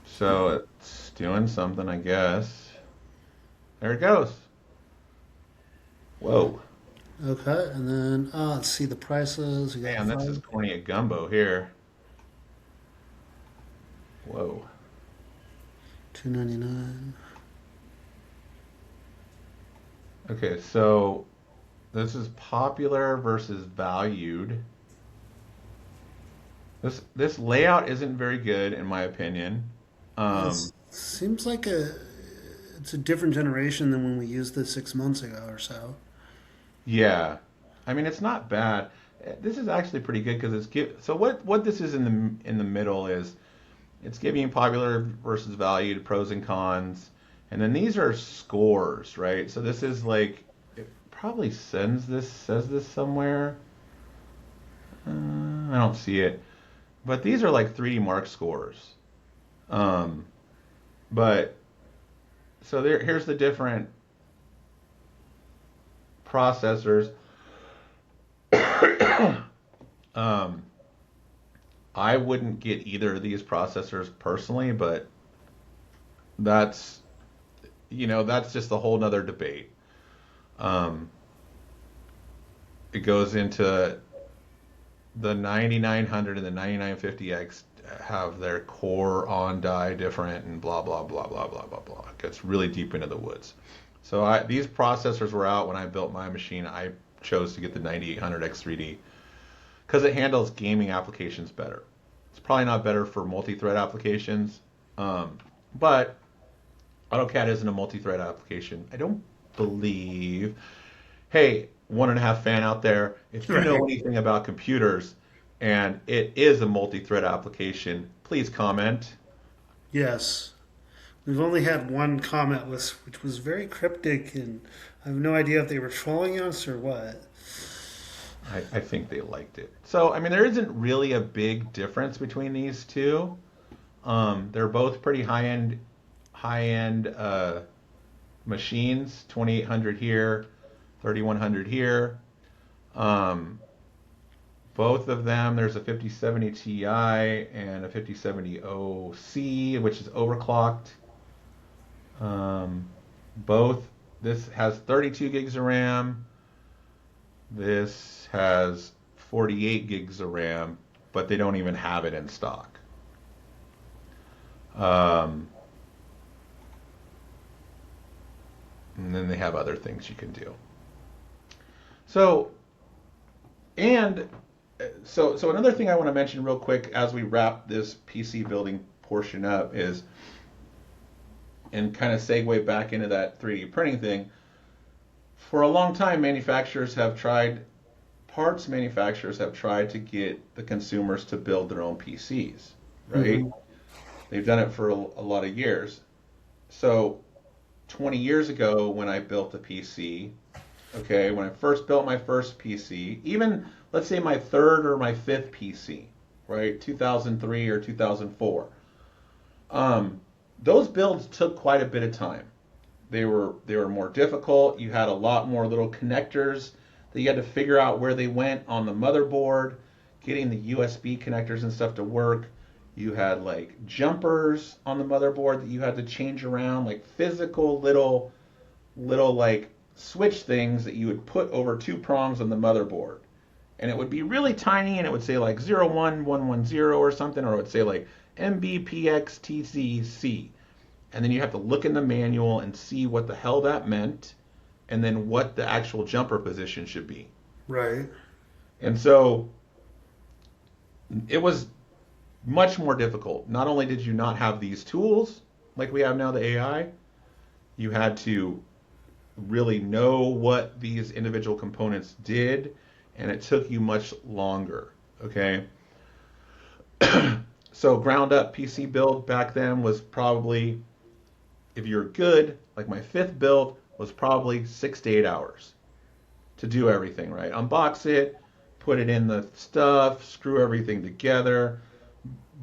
so it's doing something, I guess. There it goes. Whoa. Okay, and then let's see the prices. We got Man, this is corny at gumbo here. Whoa. $299. Okay, so this is popular versus valued. This layout isn't very good in my opinion. Um, Seems like it's a different generation than when we used this 6 months ago or so. yeah, I mean it's not bad. This is actually pretty good because so what this is in the middle is it's giving you popular versus valued, pros and cons, and then these are scores, right? So this is like it probably says this somewhere. I don't see it, but these are like 3D Mark scores. Um, but so here's the different processors. um, I wouldn't get either of these processors personally, but that's that's just a whole nother debate. Um, it goes into the 9900 and the 9950X have their core on die different and blah blah blah blah blah blah blah. It gets really deep into the woods. So these processors were out when I built my machine. I chose to get the 9800X3D because it handles gaming applications better. It's probably not better for multi-thread applications, but AutoCAD isn't a multi-thread application. I don't believe. Hey, 1.5 fan out there, if you know anything about computers and it is a multi-thread application, please comment. Yes. We've only had one comment which was very cryptic, and I have no idea if they were trolling us or what. I think they liked it. So, I mean, there isn't really a big difference between these two. They're both pretty high-end machines. 2800 here, 3100 here. Both of them, there's a 5070 Ti and a 5070 OC, which is overclocked. This has 32 gigs of RAM. This has 48 gigs of RAM, but they don't even have it in stock. And then they have other things you can do. So another thing I want to mention real quick as we wrap this PC building portion up is, and kind of segue back into that 3D printing thing. For a long time, parts manufacturers have tried to get the consumers to build their own PCs, right? Mm-hmm. They've done it for a lot of years. So 20 years ago when I built a PC, okay, when I first built my first PC, even let's say my third or my fifth PC, right, 2003 or 2004, those builds took quite a bit of time. They were more difficult. You had a lot more little connectors that you had to figure out where they went on the motherboard, getting the USB connectors and stuff to work. You had like jumpers on the motherboard that you had to change around, like physical little like switch things that you would put over two prongs on the motherboard. And it would be really tiny, and it would say like 01110 or something, or it would say like MBPXTCC. And then you have to look in the manual and see what the hell that meant, and then what the actual jumper position should be. Right. And so it was much more difficult. Not only did you not have these tools like we have now, the AI, you had to really know what these individual components did, and it took you much longer, okay? So ground up PC build back then was probably, if you're good, like my fifth build was probably 6 to 8 hours to do everything, right? Unbox it, put it in the stuff, screw everything together,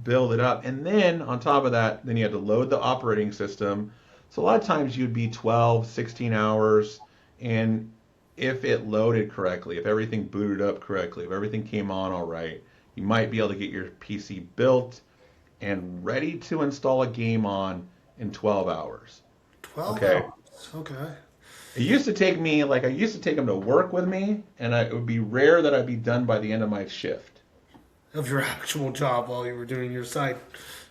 build it up, and then on top of that, then you had to load the operating system. So a lot of times you'd be 12, 16 hours, and if it loaded correctly, if everything booted up correctly, if everything came on all right, you might be able to get your PC built and ready to install a game on in 12 hours. 12 hours? Okay. It used to take me, like I used to take them to work with me, and it would be rare that I'd be done by the end of my shift. Of your actual job while you were doing your side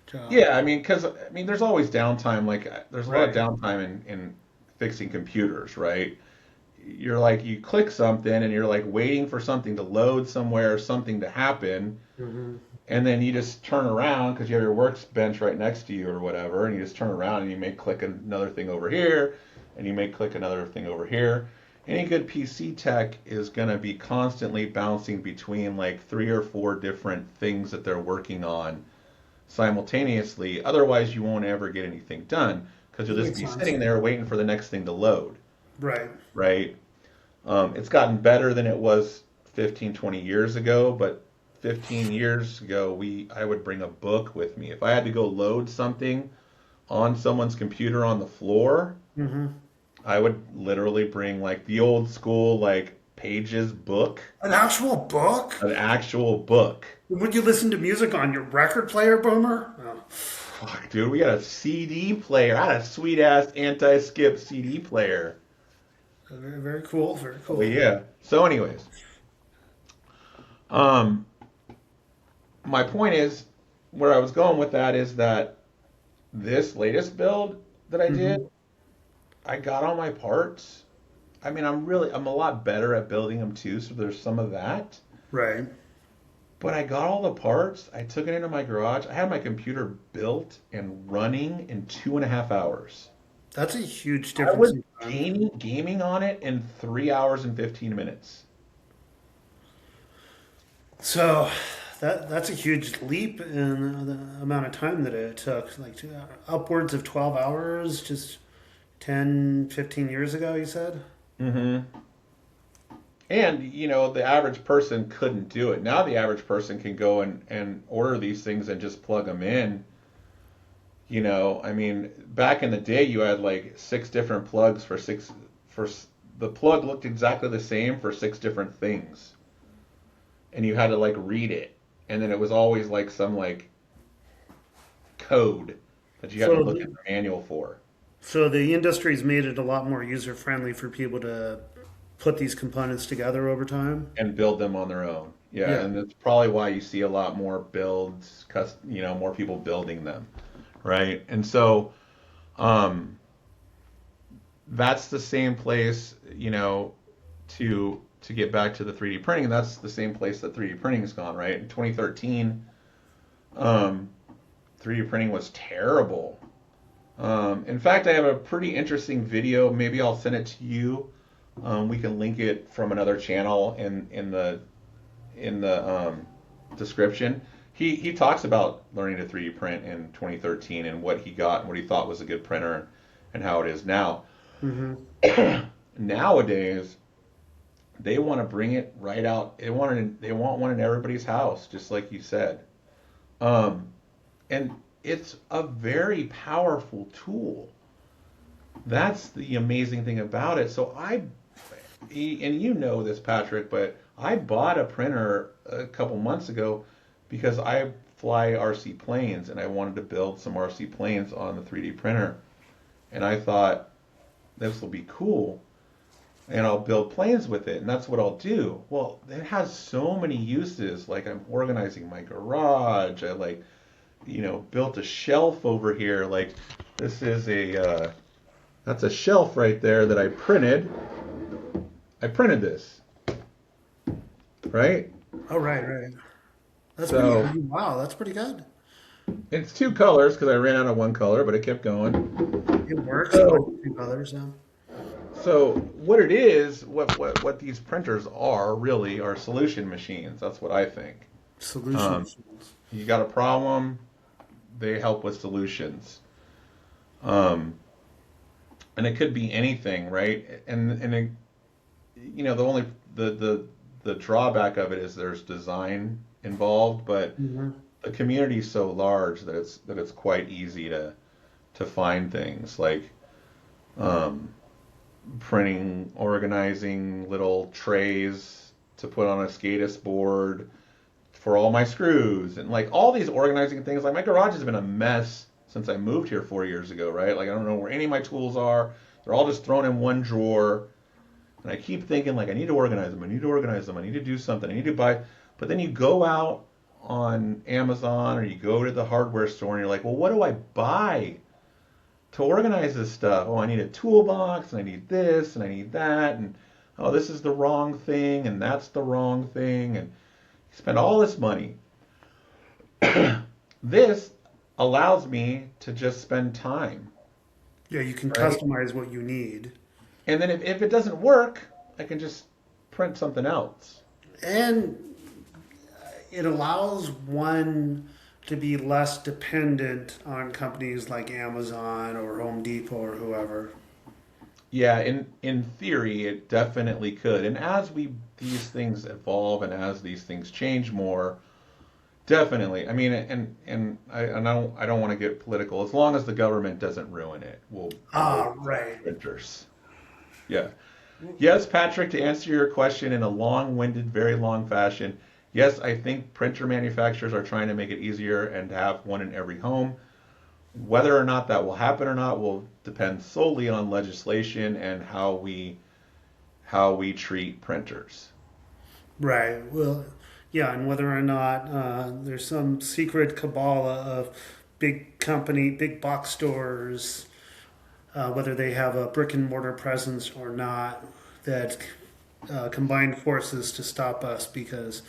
job. Yeah, I mean, because there's always downtime. Like, there's a lot of downtime in fixing computers, right? You're like, you click something, and you're like waiting for something to load somewhere, something to happen, and then you just turn around because you have your workbench right next to you or whatever, and you just turn around and you may click another thing over here, and you may click another thing over here, any good PC tech is going to be constantly bouncing between like 3 or 4 different things that they're working on simultaneously. Otherwise, you won't ever get anything done because you'll That just makes be sense. sitting there waiting for the next thing to load, Right. right? It's gotten better than it was 15, 20 years ago, but 15 years ago, I would bring a book with me. If I had to go load something on someone's computer on the floor, Mm-hmm. I would literally bring like the old school like pages book, An actual book? an actual book. Would you listen to music on your record player, Boomer? Oh. Fuck, dude, we got a CD player. I had a sweet ass anti-skip CD player. Very, very cool. Very Oh cool. yeah. So, anyways, um, my point is, where I was going with that is that this latest build that I Mm-hmm. did, I got all my parts. I mean, I'm a lot better at building them too, so there's some of that. Right. But I got all the parts. I took it into my garage. I had my computer built and running in 2.5 hours. That's a huge I difference was in time. gaming on it in 3 hours and 15 minutes. So that's a huge leap in the amount of time that it took. Like upwards of 12 hours just 10, 15 years ago, you said? hmm And, the average person couldn't do it. Now the average person can go and order these things and just plug them in. I mean, back in the day, you had like 6 different plugs the plug looked exactly the same for 6 different things. And you had to like read it. And then it was always like some like code that you had to So, look at the manual for so the industry's made it a lot more user friendly for people to put these components together over time. and build them on their own. Yeah, Yeah. and that's probably why you see a lot more builds, more people building them, right? And so, um, that's the same place, to get back to the 3D printing. That's the same place that 3D printing has gone, right? In 2013, um, 3D printing was terrible. In fact, I have a pretty interesting video. Maybe I'll send it to you. We can link it from another channel in the description. He talks about learning to 3D print in 2013 and what he got and what he thought was a good printer and how it is now. Hmm. Nowadays, they want to bring it right out. They want one in everybody's house, just like you said. Um, and it's a very powerful tool. That's the amazing thing about it. And you know this, Patrick, but I bought a printer a couple months ago because I fly RC planes and I wanted to build some RC planes on the 3D printer. And I thought this will be cool and I'll build planes with it and that's what I'll do. Well, it has so many uses. Like I'm organizing my garage. I built a shelf over here. Like this is that's a shelf right there that I printed. I printed this, right? Oh, right. That's pretty. So Wow, that's pretty good. it's 2 colors because I ran out of one color, but it kept going. It works. So, Two colors now. so what it is, what these printers are really are solution machines. That's what I think. Um, Solutions. you got a problem, they help with solutions. Um, and it could be anything, right? The only the drawback of it is there's design involved, but Hmm. the community is so large that it's quite easy to find things like um, printing, organizing little trays to put on a SCADA board for all my screws and like all these organizing things. Like my garage has been a mess since I moved here 4 years ago, right? Like I don't know where any of my tools are. They're all just thrown in one drawer. And I keep thinking like I need to organize them. I need to organize them. I need to do something. I need to buy. But then you go out on Amazon or you go to the hardware store and you're like, well, what do I buy to organize this stuff? Oh, I need a toolbox and I need this and I need that and oh, this is the wrong thing and that's the wrong thing and you spend all this money. This allows me to just spend time, Yeah, you can right? customize what you need. And then if it doesn't work, I can just print something else. And it allows one to be less dependent on companies like Amazon or Home Depot or whoever. Yeah, in theory, it definitely could. And as these things evolve and as these things change more, definitely. I mean, I don't want to get political. As long as the government doesn't ruin it, we'll Right. printers. Yeah. Yes, Patrick, to answer your question in a long-winded, very long fashion, yes, I think printer manufacturers are trying to make it easier and to have one in every home. Whether or not that will happen or not will depend solely on legislation and how we treat printers. Right. Well, yeah, and whether or not there's some secret cabala of big box stores, whether they have a brick and mortar presence or not, that combine forces to stop us because,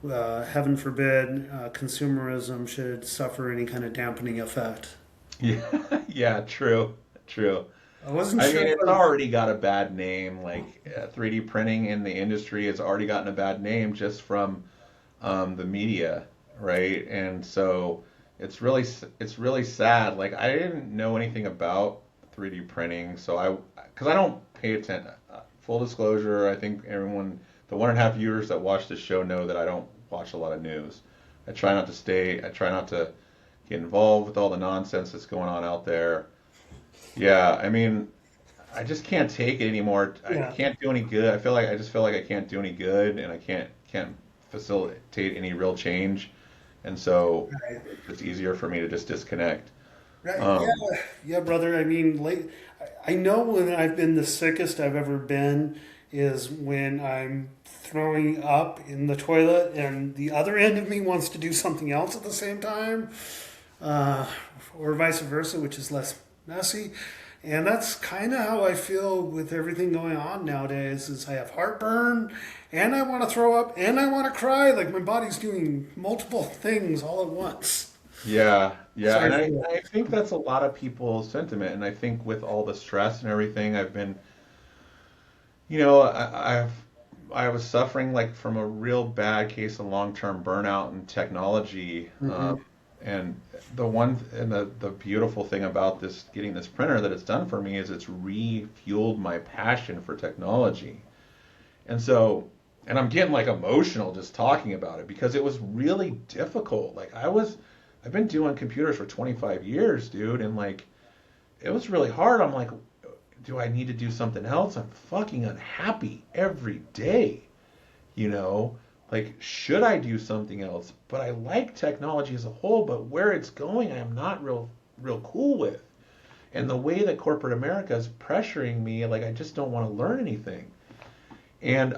heaven forbid, consumerism should suffer any kind of dampening effect. Yeah, yeah, true, true. I wasn't I sure. mean, it's already got a bad name. Like 3D printing in the industry has already gotten a bad name just from the media, right? And so it's really sad. Like I didn't know anything about 3D printing, so because I don't pay attention. Full disclosure, I think everyone, the 1.5 viewers that watch this show know that I don't watch a lot of news. I try not to get involved with all the nonsense that's going on out there. Yeah, I mean, I just can't take it anymore. I Yeah. can't do any good. I just feel like I can't do any good, and I can't facilitate any real change, and so Right. it's easier for me to just disconnect. Right. Yeah. Um, Yeah, brother. I mean, I know when I've been the sickest I've ever been is when I'm throwing up in the toilet and the other end of me wants to do something else at the same time, uh, or vice versa, which is less messy. And that's kind of how I feel with everything going on nowadays. Is I have heartburn, and I want to throw up, and I want to cry. Like my body's doing multiple things all at once. yeah, yeah, Sorry and for that. I think that's a lot of people's sentiment, and I think with all the stress and everything, I've been, I was suffering like from a real bad case of long-term burnout in technology. Hmm. And the beautiful thing about this getting this printer that it's done for me is it's refueled my passion for technology. And so, and I'm getting like emotional just talking about it because it was really difficult. I've been doing computers for 25 years, dude, and like it was really hard. I'm like, do I need to do something else? I'm fucking unhappy every day, you know? Like, should I do something else? But I like technology as a whole, but where it's going, I am not real cool with. And the way that corporate America is pressuring me, like I just don't want to learn anything. And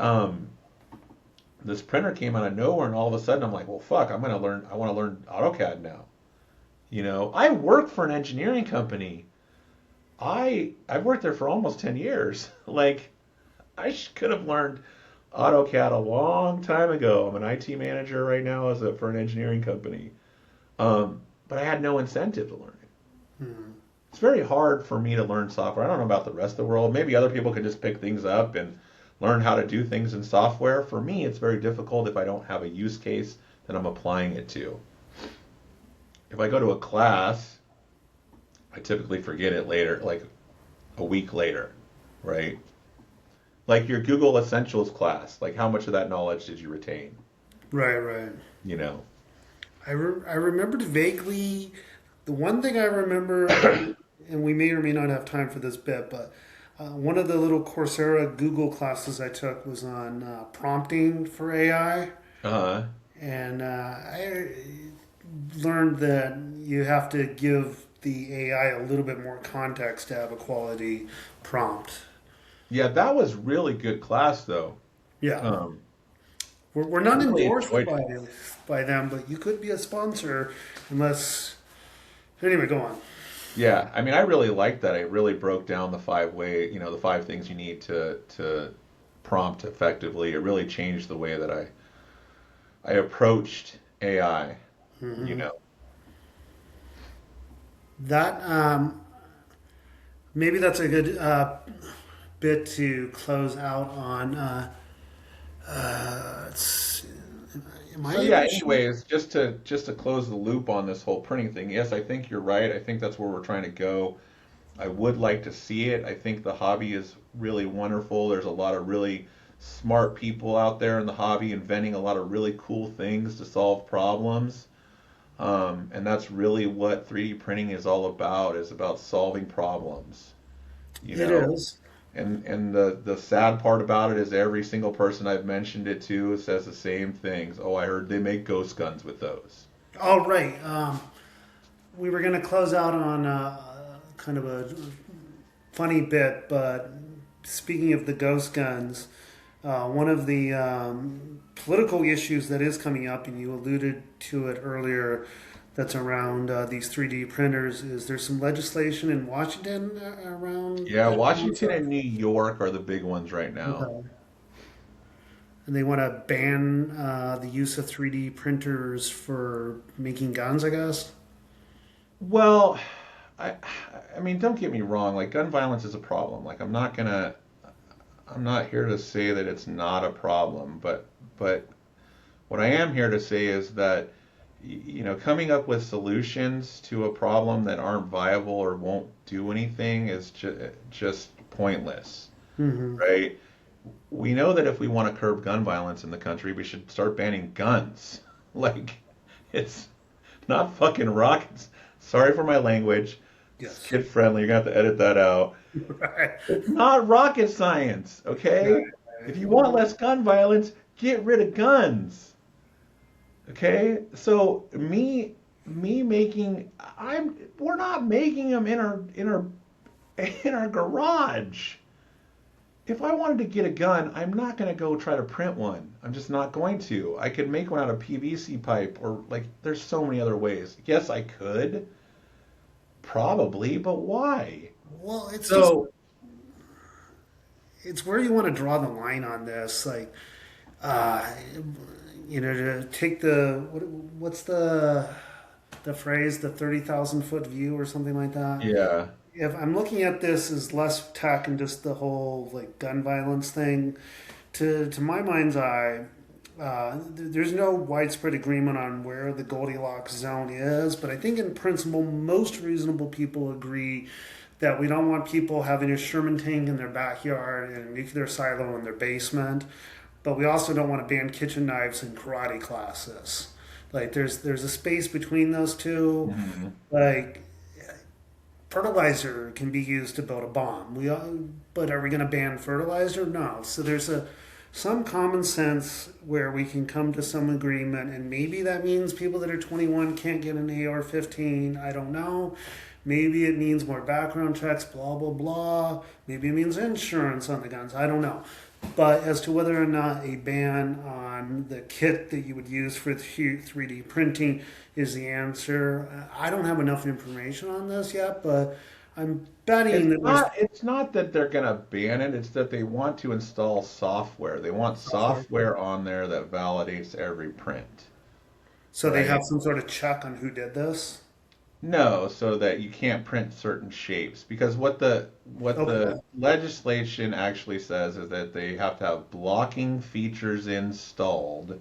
this printer came out of nowhere, and all of a sudden I'm like, well, fuck, I want to learn AutoCAD now. I work for an engineering company. I've worked there for almost 10 years. Like could have learned AutoCAD a long time ago. I'm an IT manager right now for an engineering company. But I had no incentive to learn it. Hmm. It's very hard for me to learn software. I don't know about the rest of the world. Maybe other people could just pick things up and learn how to do things in software. For me, it's very difficult if I don't have a use case that I'm applying it to. If I go to a class, I typically forget it later, like a week later, right? Like your Google Essentials class, like how much of that knowledge did you retain? Right, right. You know? I remembered vaguely the one thing I remember, and we may or may not have time for this bit, but one of the little Coursera Google classes I took was on prompting for AI. Uh-huh. And I learned that you have to give the AI a little bit more context to have a quality prompt. Yeah, that was really good class though. Yeah. Um, We're I not really endorsed enjoyed it. by them, but you could be a sponsor unless. Anyway, go on. Yeah, I mean, I really liked that. It really broke down the 5 things you need to prompt effectively. It really changed the way that I approached AI, you Hmm. know. That maybe that's a good bit to close out on. Am I So able yeah, to share? anyways, just to close the loop on this whole printing thing, yes, I think you're right. I think that's where we're trying to go. I would like to see it. I think the hobby is really wonderful. There's a lot of really smart people out there in the hobby inventing a lot of really cool things to solve problems. And that's really what 3D printing is all about, is about solving problems, you It know. is. And the sad part about it is every single person I've mentioned it to says the same things. Oh, I heard they make ghost guns with those. All right. We were going to close out on kind of a funny bit, but speaking of the ghost guns, one of the political issues that is coming up, and you alluded to it earlier, that's around these 3D printers, is there's some legislation in Washington around Yeah, that Washington concept. and New York are the big ones right now. Okay. And they want to ban the use of 3D printers for making guns, I guess. Well, I I mean, don't get me wrong, like gun violence is a problem. Like I'm not here to say that it's not a problem, but what I am here to say is that coming up with solutions to a problem that aren't viable or won't do anything is just pointless, Hmm. right? We know that if we want to curb gun violence in the country, we should start banning guns. Like, it's not fucking rockets. Sorry for my language. It's Yes. kid friendly. You're gonna have to edit that out. Right. It's not rocket science, Right. okay? If you want less gun violence, get rid of guns. Okay? So me making I'm we're not making them in our garage. If I wanted to get a gun, I'm not going to go try to print one. I'm just not going to. I could make one out of PVC pipe or like there's so many other ways. Yes, I could. Probably, but why? Well, it's just So, it's where you want to draw the line on this, like uh, to take what's the phrase, the 30,000 foot view or something like that. yeah. If I'm looking at this as less tech and just the whole like gun violence thing, to my mind's eye, there's no widespread agreement on where the Goldilocks zone is, but I think in principle, most reasonable people agree that we don't want people having a Sherman tank in their backyard and a nuclear silo in their basement, but we also don't want to ban kitchen knives in karate classes. Like there's a space between those two. Mhm. Like fertilizer can be used to build a bomb. But are we going to ban fertilizer? No. So there's some common sense where we can come to some agreement, and maybe that means people that are 21 can't get an AR-15. I don't know. Maybe it means more background checks, blah blah blah. Maybe it means insurance on the guns. I don't know. But as to whether or not a ban on the kit that you would use for 3D printing is the answer, I don't have enough information on this yet, but I'm betting that there's. It's not that they're going to ban it, it's that they want to install software. They want software on there that validates every print, So they have right? some sort of check on who did this? No, so that you can't print certain shapes because what Okay. the legislation actually says is that they have to have blocking features installed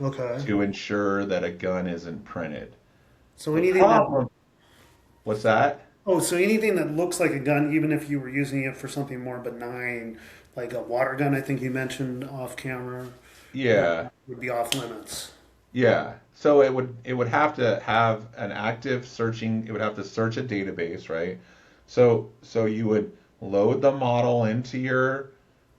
Okay. to ensure that a gun isn't printed. So The anything that. problem, what's that? Oh, so anything that looks like a gun, even if you were using it for something more benign, like a water gun, I think you mentioned off camera, Yeah. would be off limits. Yeah. So it would have to have an active searching, it would have to search a database, right? So you would load the model into your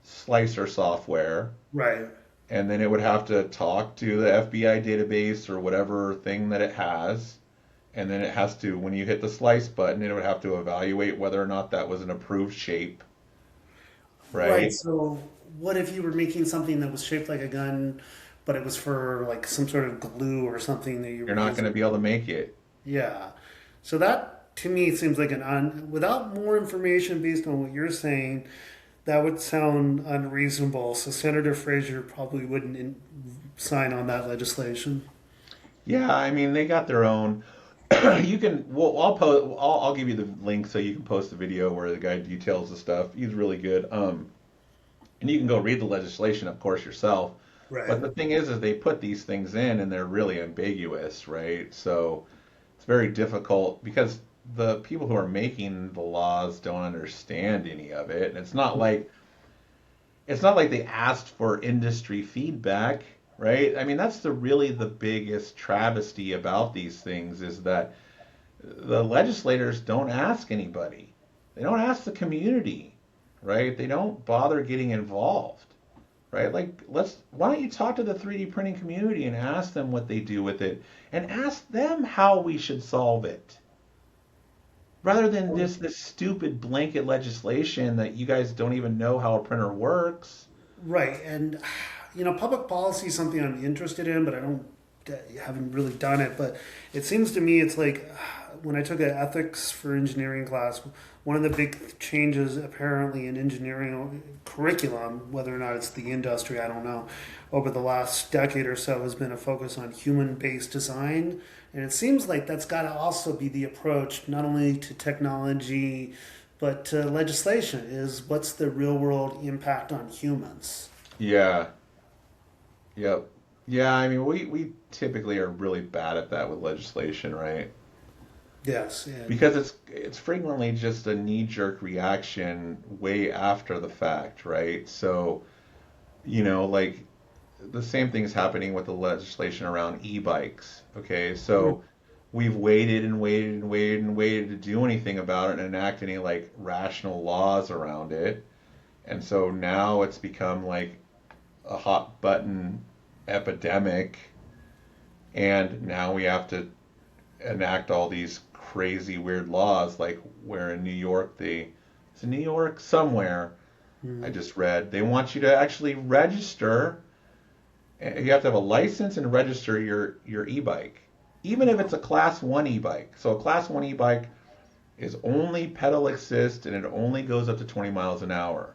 slicer software, Right. and then it would have to talk to the FBI database or whatever thing that it has, and then it has to, when you hit the slice button, it would have to evaluate whether or not that was an approved shape, Right. right? So, what if you were making something that was shaped like a gun, but it was for like some sort of glue or something that you You're were not going using? to be able to make it. Yeah. So that to me seems like without more information based on what you're saying, that would sound unreasonable. So Senator Frazier probably wouldn't sign on that legislation. Yeah, I mean, they got their own You can. Well, I'll post. I'll give you the link so you can post the video where the guy details the stuff. He's really good. And you can go read the legislation, of course, yourself. But Right. the thing is they put these things in and they're really ambiguous, right? So it's very difficult because the people who are making the laws don't understand any of it. And it's not like they asked for industry feedback, right? I mean, that's really the biggest travesty about these things is that the legislators don't ask anybody. They don't ask the community, right? They don't bother getting involved, right? Like, why don't you talk to the 3D printing community and ask them what they do with it and ask them how we should solve it rather than this stupid blanket legislation that you guys don't even know how a printer works. Right. And, public policy is something I'm interested in, but haven't really done it. But it seems to me it's like when I took an ethics for engineering class, one of the big changes apparently in engineering curriculum, whether or not it's the industry, I don't know, over the last decade or so has been a focus on human-based design. And it seems like that's got to also be the approach, not only to technology, but to legislation, is what's the real-world impact on humans? Yeah. Yep. Yeah, I mean, we typically are really bad at that with legislation, right? Yes. And Because it's frequently just a knee-jerk reaction way after the fact, right? So, like the same thing's happening with the legislation around e-bikes. Okay, so we've waited and waited and waited and waited to do anything about it and enact any like rational laws around it. And so now it's become like a hot button epidemic, and now we have to enact all these crazy weird laws, like where in New York it's in New York somewhere I just read they want you to actually register. You have to have a license and register your e-bike, even if it's a class 1 e-bike. So a class 1 e-bike is only pedal assist and it only goes up to 20 miles an hour,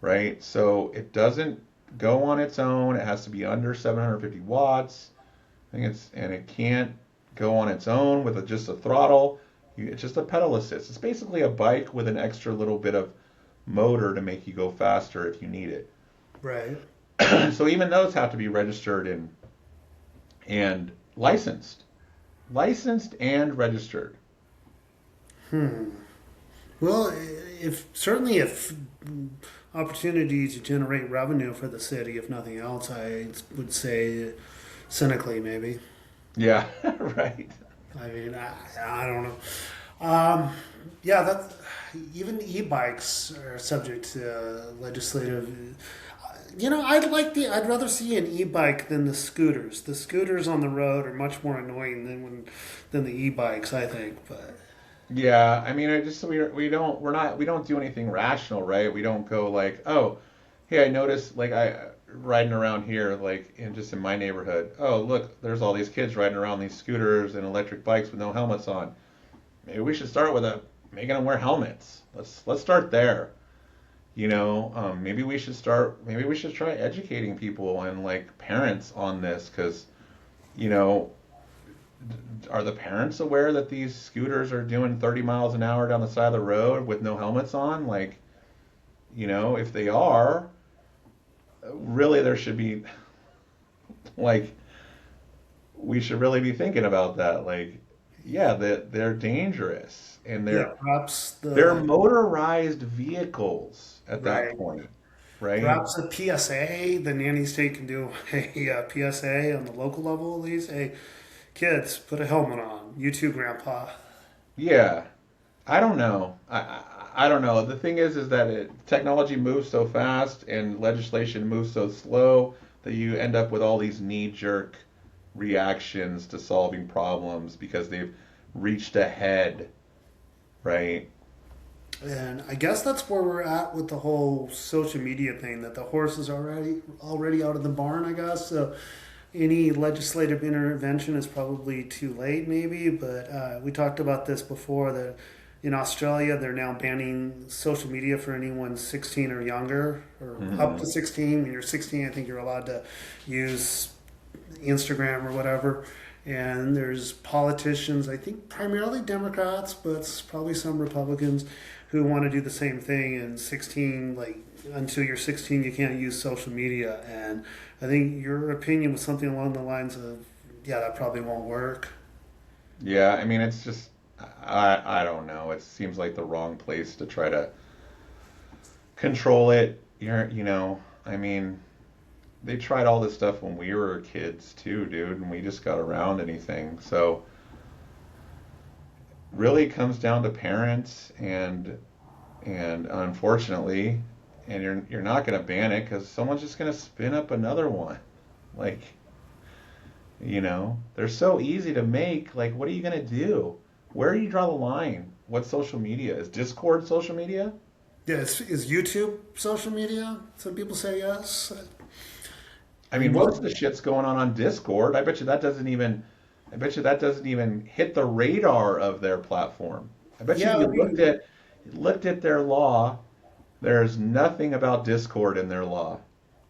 right? So it doesn't go on its own. It has to be under 750 watts. And it can't go on its own with just a throttle. It's just a pedal assist. It's basically a bike with an extra little bit of motor to make you go faster if you need it. right. So even those have to be registered and licensed and registered. Well, if opportunity to generate revenue for the city, if nothing else, I would say cynically maybe. Yeah, right. I mean, I don't know. Um, yeah, that's even e-bikes are subject to legislative. I'd rather see an e-bike than the scooters. The scooters on the road are much more annoying than the e-bikes, I think. But Yeah, I mean, we don't do anything rational, right? We don't go like, oh, hey, I noticed like I riding around here like in my neighborhood. Oh, look, there's all these kids riding around these scooters and electric bikes with no helmets on. Maybe we should start with making them wear helmets. Let's start there. Maybe we should start. Maybe we should try educating people and like parents on this, because you know, are the parents aware that these scooters are doing 30 miles an hour down the side of the road with no helmets on? Like, if they are, really there should be like we should really be thinking about that. Like, yeah, that they're dangerous and yeah, perhaps they're motorized vehicles at that right. point, right? Perhaps a PSA, the nanny state can do a PSA on the local level at least. Hey, kids, put a helmet on. You too, Grandpa. Yeah, I don't know. I don't know. The thing is that technology moves so fast and legislation moves so slow that you end up with all these knee-jerk reactions to solving problems because they've reached ahead, right? And I guess that's where we're at with the whole social media thing. That the horse is already out of the barn, I guess. So any legislative intervention is probably too late, maybe. But we talked about this before. That in Australia, they're now banning social media for anyone 16 or younger, or up Hmm. to 16. When you're 16, I think you're allowed to use Instagram or whatever. And there's politicians, I think primarily Democrats, but probably some Republicans, who want to do the same thing. And 16, like until you're 16, you can't use social media. And I think your opinion was something along the lines of, yeah, that probably won't work. Yeah, I mean, it's just, I don't know. It seems like the wrong place to try to control it. I mean, they tried all this stuff when we were kids too, dude, and we just got around anything. So really it comes down to parents and unfortunately, and you're not going to ban it because someone's just going to spin up another one. Like, they're so easy to make. Like, what are you going to do? Where do you draw the line? What's social media? Is Discord social media? Yeah, is YouTube social media? Some people say yes. I mean, most of the shit's going on Discord. I bet you that doesn't even hit the radar of their platform. I bet you Yeah, if you looked at their law, there's nothing about Discord in their law.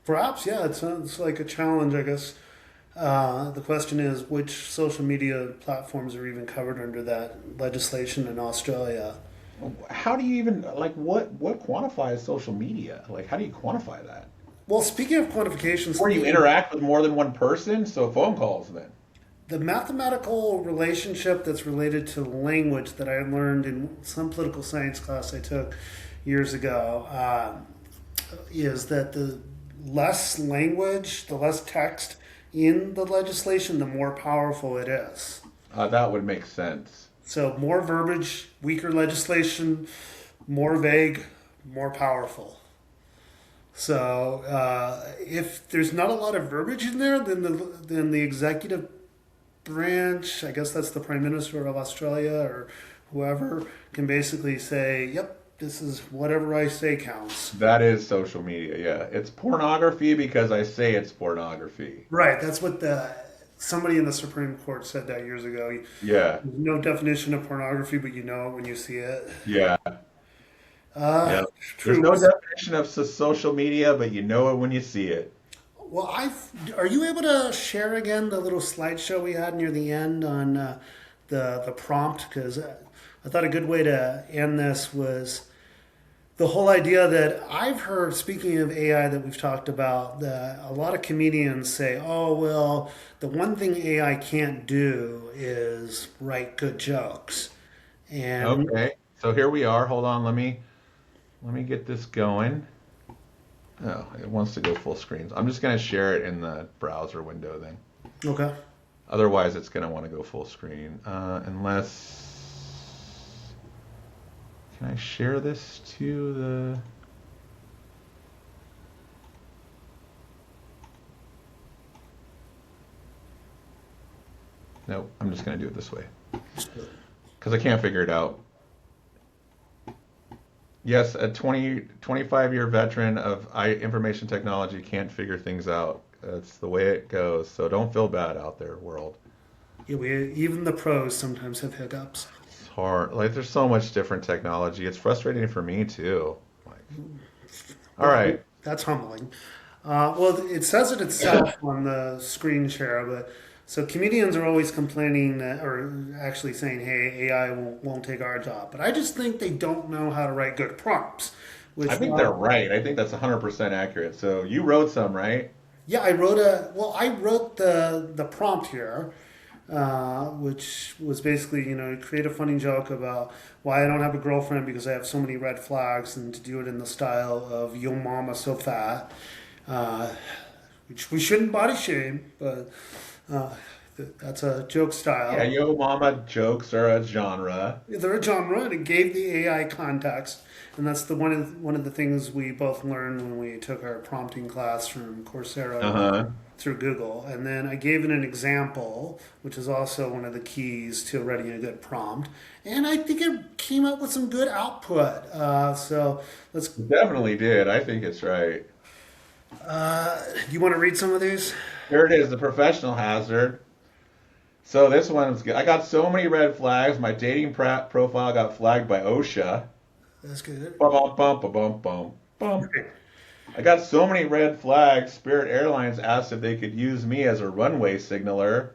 perhaps, yeah, it's like a challenge, I guess. The question is which social media platforms are even covered under that legislation in Australia. How do you even what quantifies social media? Like, how do you quantify that? Well, speaking of quantifications, Or you interact with more than one person, so phone calls then. the mathematical relationship that's related to language that I learned in some political science class I took years ago is that the less language, the less text in the legislation, the more powerful it is. That would make sense. So more verbiage, weaker legislation, more vague, more powerful. So if there's not a lot of verbiage in there, then the executive branch, I guess that's the Prime Minister of Australia or whoever, can basically say, yep, this is whatever I say counts. That is social media, yeah. It's pornography because I say it's pornography. Right, that's what somebody in the Supreme Court said that years ago. Yeah. There's no definition of pornography, but you know it when you see it. Yeah. Yeah. True. There's no definition of social media, but you know it when you see it. Well, are you able to share again the little slideshow we had near the end on the prompt? Because I thought a good way to end this was the whole idea that I've heard, speaking of AI that we've talked about, that a lot of comedians say, oh, well, the one thing AI can't do is write good jokes. And Okay. So here we are. Hold on. Let me get this going. Oh, it wants to go full screen. I'm just going to share it in the browser window then. okay. Otherwise, it's going to want to go full screen. Unless... Can I share this to the... Nope, I'm just going to do it this way. Because I can't figure it out. Yes, a 25-year veteran of information technology can't figure things out. That's the way it goes. So don't feel bad out there, world. Yeah, even the pros sometimes have hiccups. It's hard. Like, there's so much different technology. It's frustrating for me, too. Like, all right. That's humbling. Well, it says it itself on the screen share, but so comedians are always complaining that, or actually saying, "Hey, AI won't take our job." But I just think they don't know how to write good prompts. Which I think they're right. I think that's 100% accurate. So you wrote some, right? Yeah, I wrote the prompt here, which was basically, create a funny joke about why I don't have a girlfriend because I have so many red flags, and to do it in the style of "Yo mama so fat," which we shouldn't body shame, but that's a joke style. Yeah, yo mama jokes are a genre. They're a genre, and it gave the AI context, and that's one of the things we both learned when we took our prompting class from Coursera through Google. And then I gave it an example, which is also one of the keys to writing a good prompt. And I think it came up with some good output. So let's. Definitely did. I think it's right. You want to read some of these? Here it is, the professional hazard. So this one's good. I got so many red flags. My dating profile got flagged by OSHA. That's good. Bum, bum, bum, bum, bum, bum, bum. I got so many red flags. Spirit Airlines asked if they could use me as a runway signaler.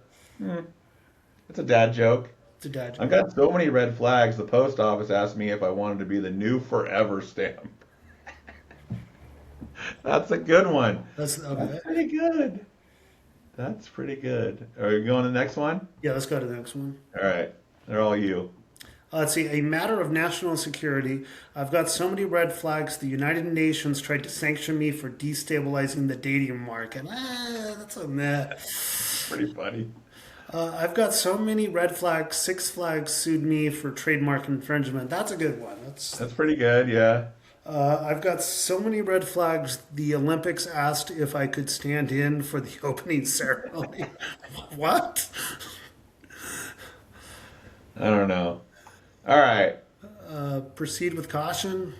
It's a dad joke. It's a dad I've joke. got so many red flags. The post office asked me if I wanted to be the new forever stamp. That's a good one. That's That's okay. pretty good. That's pretty good. Are you going to the next one? Yeah, let's go to the next one. All right. They're all you. Let's see. A matter of national security. I've got so many red flags. The United Nations tried to sanction me for destabilizing the dating market. That's a meh. Pretty funny. I've got so many red flags. Six Flags sued me for trademark infringement. That's a good one. That's pretty good, yeah. I've got so many red flags. The Olympics asked if I could stand in for the opening ceremony. What? I don't know. All right. Proceed with caution.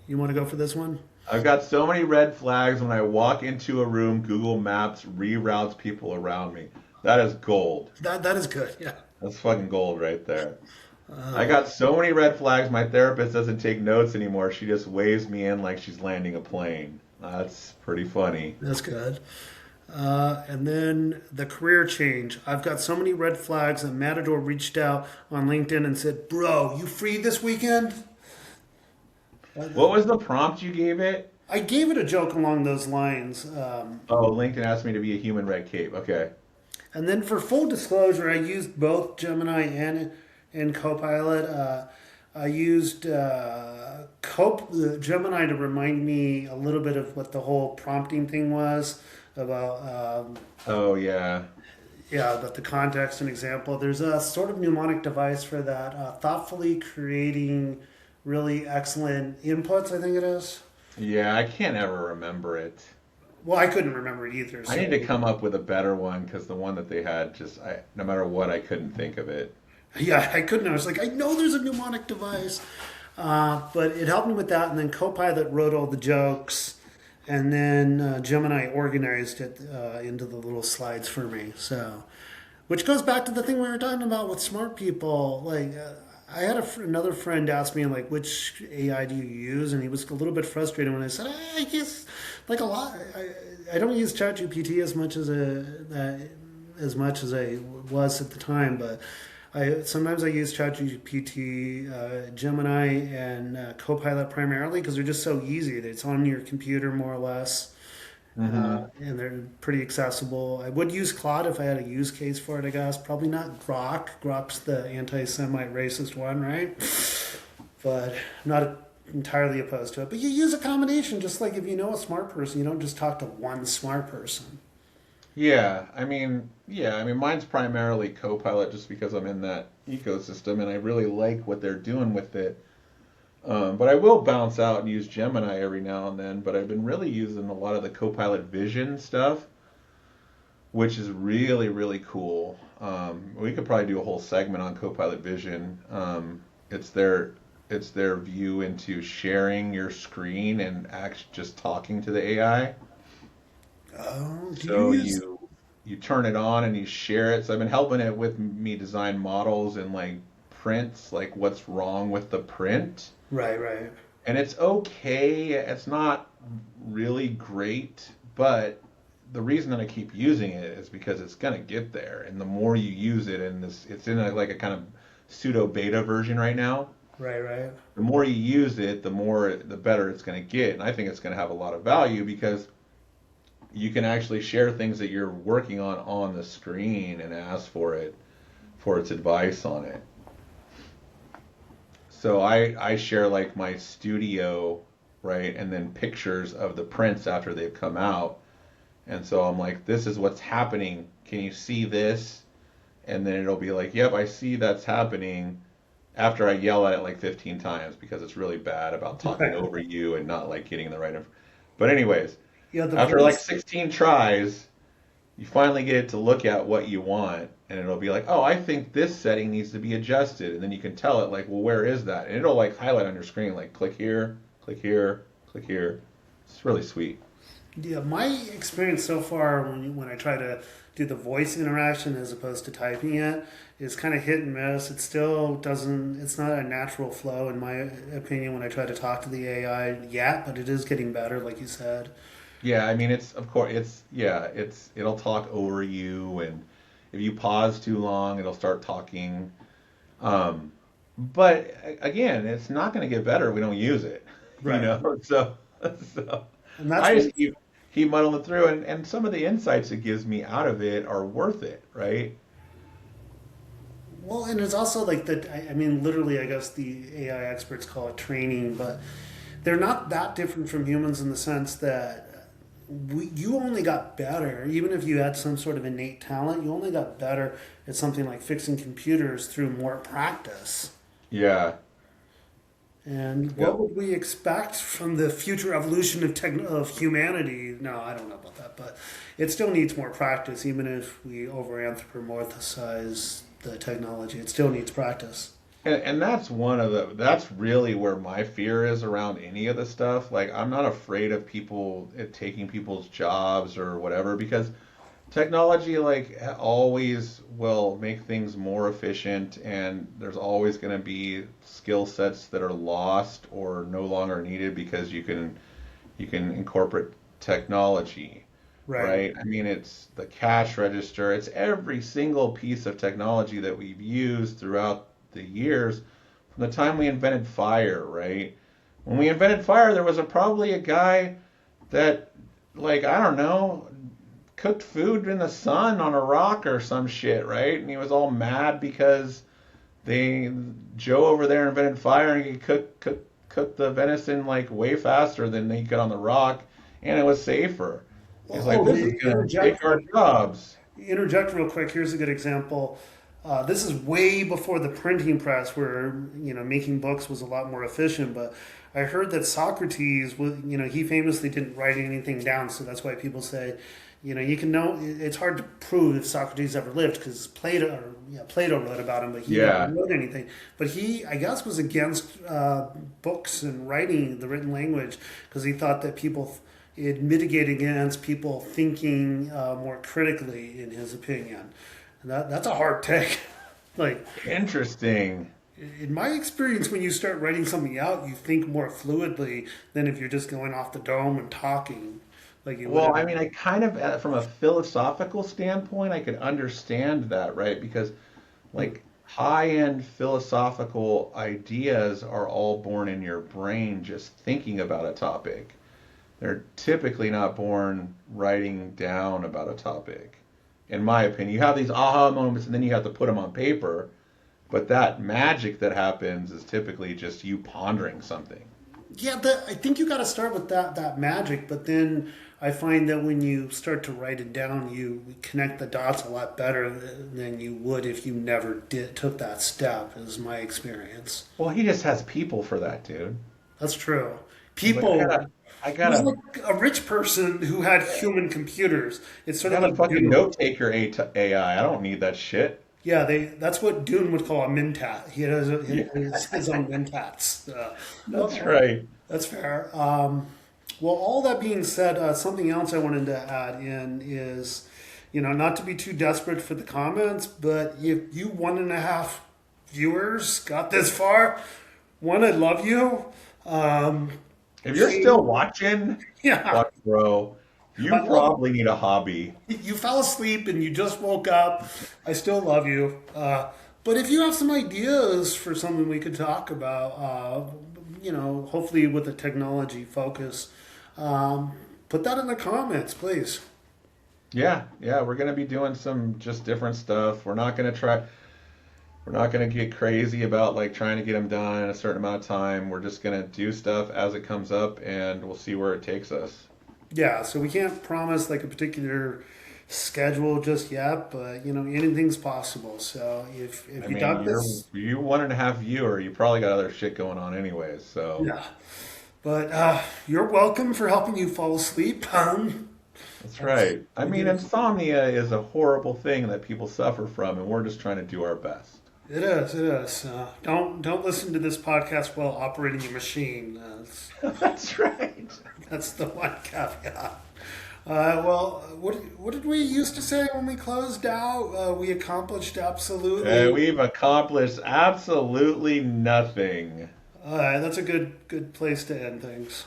You want to go for this one? I've got so many red flags when I walk into a room, Google Maps reroutes people around me. That is gold. That is good. Yeah. That's fucking gold right there. I got so many red flags. My therapist doesn't take notes anymore. She just waves me in like she's landing a plane. That's pretty funny. That's good. And then the career change. I've got so many red flags that Matador reached out on LinkedIn and said, "Bro, you free this weekend?" What was the prompt you gave it? I gave it a joke along those lines. Oh, LinkedIn asked me to be a human red cape. Okay. And then for full disclosure, I used both Gemini and Copilot. I used Gemini to remind me a little bit of what the whole prompting thing was about. Oh, yeah. Yeah, about the context and example. There's a sort of mnemonic device for that. Thoughtfully creating really excellent inputs, I think it is. Yeah, I can't ever remember it. Well, I couldn't remember it either. I need to come up with a better one because the one that they had just, no matter what, I couldn't think of it. Yeah, I couldn't. I was like, I know there's a mnemonic device. But it helped me with that. And then Copilot wrote all the jokes. And then Gemini organized it into the little slides for me. So, which goes back to the thing we were talking about with smart people. Like, I had another friend ask me, like, which AI do you use? And he was a little bit frustrated when I said, I guess, like, a lot. I don't use ChatGPT as much as I was at the time, but sometimes I use ChatGPT, Gemini, and Copilot primarily because they're just so easy. It's on your computer more or less, and they're pretty accessible. I would use Claude if I had a use case for it, I guess. Probably not Grok. Grok's the anti-Semite racist one, right? But not entirely opposed to it. But you use a combination, just like if you know a smart person, you don't just talk to one smart person. Yeah, mine's primarily Copilot just because I'm in that ecosystem and I really like what they're doing with it. But I will bounce out and use Gemini every now and then, but I've been really using a lot of the Copilot Vision stuff, which is really, really cool. We could probably do a whole segment on Copilot Vision. It's their view into sharing your screen and just talking to the AI. Oh, So you turn it on and you share it. So I've been helping it with me design models and like prints, like what's wrong with the print. Right. And it's okay. It's not really great, but the reason that I keep using it is because it's gonna get there. And the more you use it, and it's in like a kind of pseudo beta version right now. Right. The more you use it, the better it's gonna get. And I think it's gonna have a lot of value because you can actually share things that you're working on the screen and ask for its advice on it. So I share like my studio, right, and then pictures of the prints after they've come out. And so I'm like, this is what's happening. Can you see this? And then it'll be like, yep, I see that's happening after I yell at it like 15 times because it's really bad about talking over you and not like getting the right info. But anyways, Yeah, after like 16 tries, you finally get it to look at what you want, and it'll be like, oh, I think this setting needs to be adjusted. And then you can tell it, like, well, where is that? And it'll like highlight on your screen, like, click here, click here, click here. It's really sweet. Yeah, my experience so far when I try to do the voice interaction as opposed to typing it is kind of hit and miss. It still doesn't, it's not a natural flow in my opinion when I try to talk to the AI yet, but it is getting better, like you said. Yeah, I mean, it'll talk over you, and if you pause too long, it'll start talking. But again, it's not going to get better if we don't use it, you Right. know. So And that's I what, just keep muddling through, and some of the insights it gives me out of it are worth it, right? well, and it's also like that. I mean, literally, I guess the AI experts call it training, but they're not that different from humans in the sense that you only got better, even if you had some sort of innate talent, you only got better at something like fixing computers through more practice. Yeah. And what Yep. would we expect from the future evolution of humanity? No, I don't know about that, but it still needs more practice, even if we over-anthropomorphize the technology. It still needs practice. And that's really where my fear is around any of the stuff. Like I'm not afraid of people it taking people's jobs or whatever because technology like always will make things more efficient and there's always going to be skill sets that are lost or no longer needed because you can incorporate technology, Right. right? I mean, it's the cash register, it's every single piece of technology that we've used throughout the years from the time we invented fire, right? When we invented fire, there was probably a guy that, like, I don't know, cooked food in the sun on a rock or some shit, right? And he was all mad because they Joe over there invented fire and he cook the venison like way faster than they could on the rock, and it was safer. He's like, Oh, this is gonna interject take our jobs. interject real quick. Here's a good example. This is way before the printing press, where making books was a lot more efficient. But I heard that Socrates was, he famously didn't write anything down, so that's why people say, you can know it's hard to prove if Socrates ever lived because Plato wrote about him, but he never Yeah, wrote anything. But he, I guess, was against books and writing the written language because he thought that it mitigated against people thinking more critically, in his opinion. And that's a hard take. Like, interesting. in my experience, when you start writing something out, you think more fluidly than if you're just going off the dome and talking like you would. Well, I mean, I kind of, from a philosophical standpoint, I could understand that, right? Because, like, high-end philosophical ideas are all born in your brain just thinking about a topic. They're typically not born writing down about a topic. In my opinion, you have these aha moments and then you have to put them on paper, but that magic that happens is typically just you pondering something. Yeah, I think you got to start with that magic, but then I find that when you start to write it down, you connect the dots a lot better than you would if you never took that step. Is my experience. Well, he just has people for that, dude. That's true. He's like, People. I He was gotta, like a rich person who had human computers. It's I sort of gotta like fucking Dune. note taker AI. I don't need that shit. Yeah, that's what Dune would call a mentat. He has Yeah, his own mentats. that's right. That's fair. Well, all that being said, something else I wanted to add in is, not to be too desperate for the comments, but if you 1.5 viewers got this far, one, I love you. Um, If you're still watching, yeah, fuck, bro, you I love probably need a hobby. you fell asleep and you just woke up. I still love you. But if you have some ideas for something we could talk about, hopefully with a technology focus, um, put that in the comments, please. Yeah, yeah, we're gonna be doing some just different stuff. We're not gonna get crazy about like trying to get them done in a certain amount of time. We're just gonna do stuff as it comes up, and we'll see where it takes us. Yeah, so we can't promise like a particular schedule just yet, but anything's possible. So if I you mean, dug this, you 1.5 viewer, you probably got other shit going on anyways. So yeah. But you're welcome for helping you fall asleep. that's That's, right. I mean, insomnia is a horrible thing that people suffer from, and we're just trying to do our best. it is. It is. Don't listen to this podcast while operating your machine. That's right. That's the one caveat. Well, what did we used to say when we closed out? We accomplished absolutely. We've accomplished absolutely nothing. That's a good place to end things.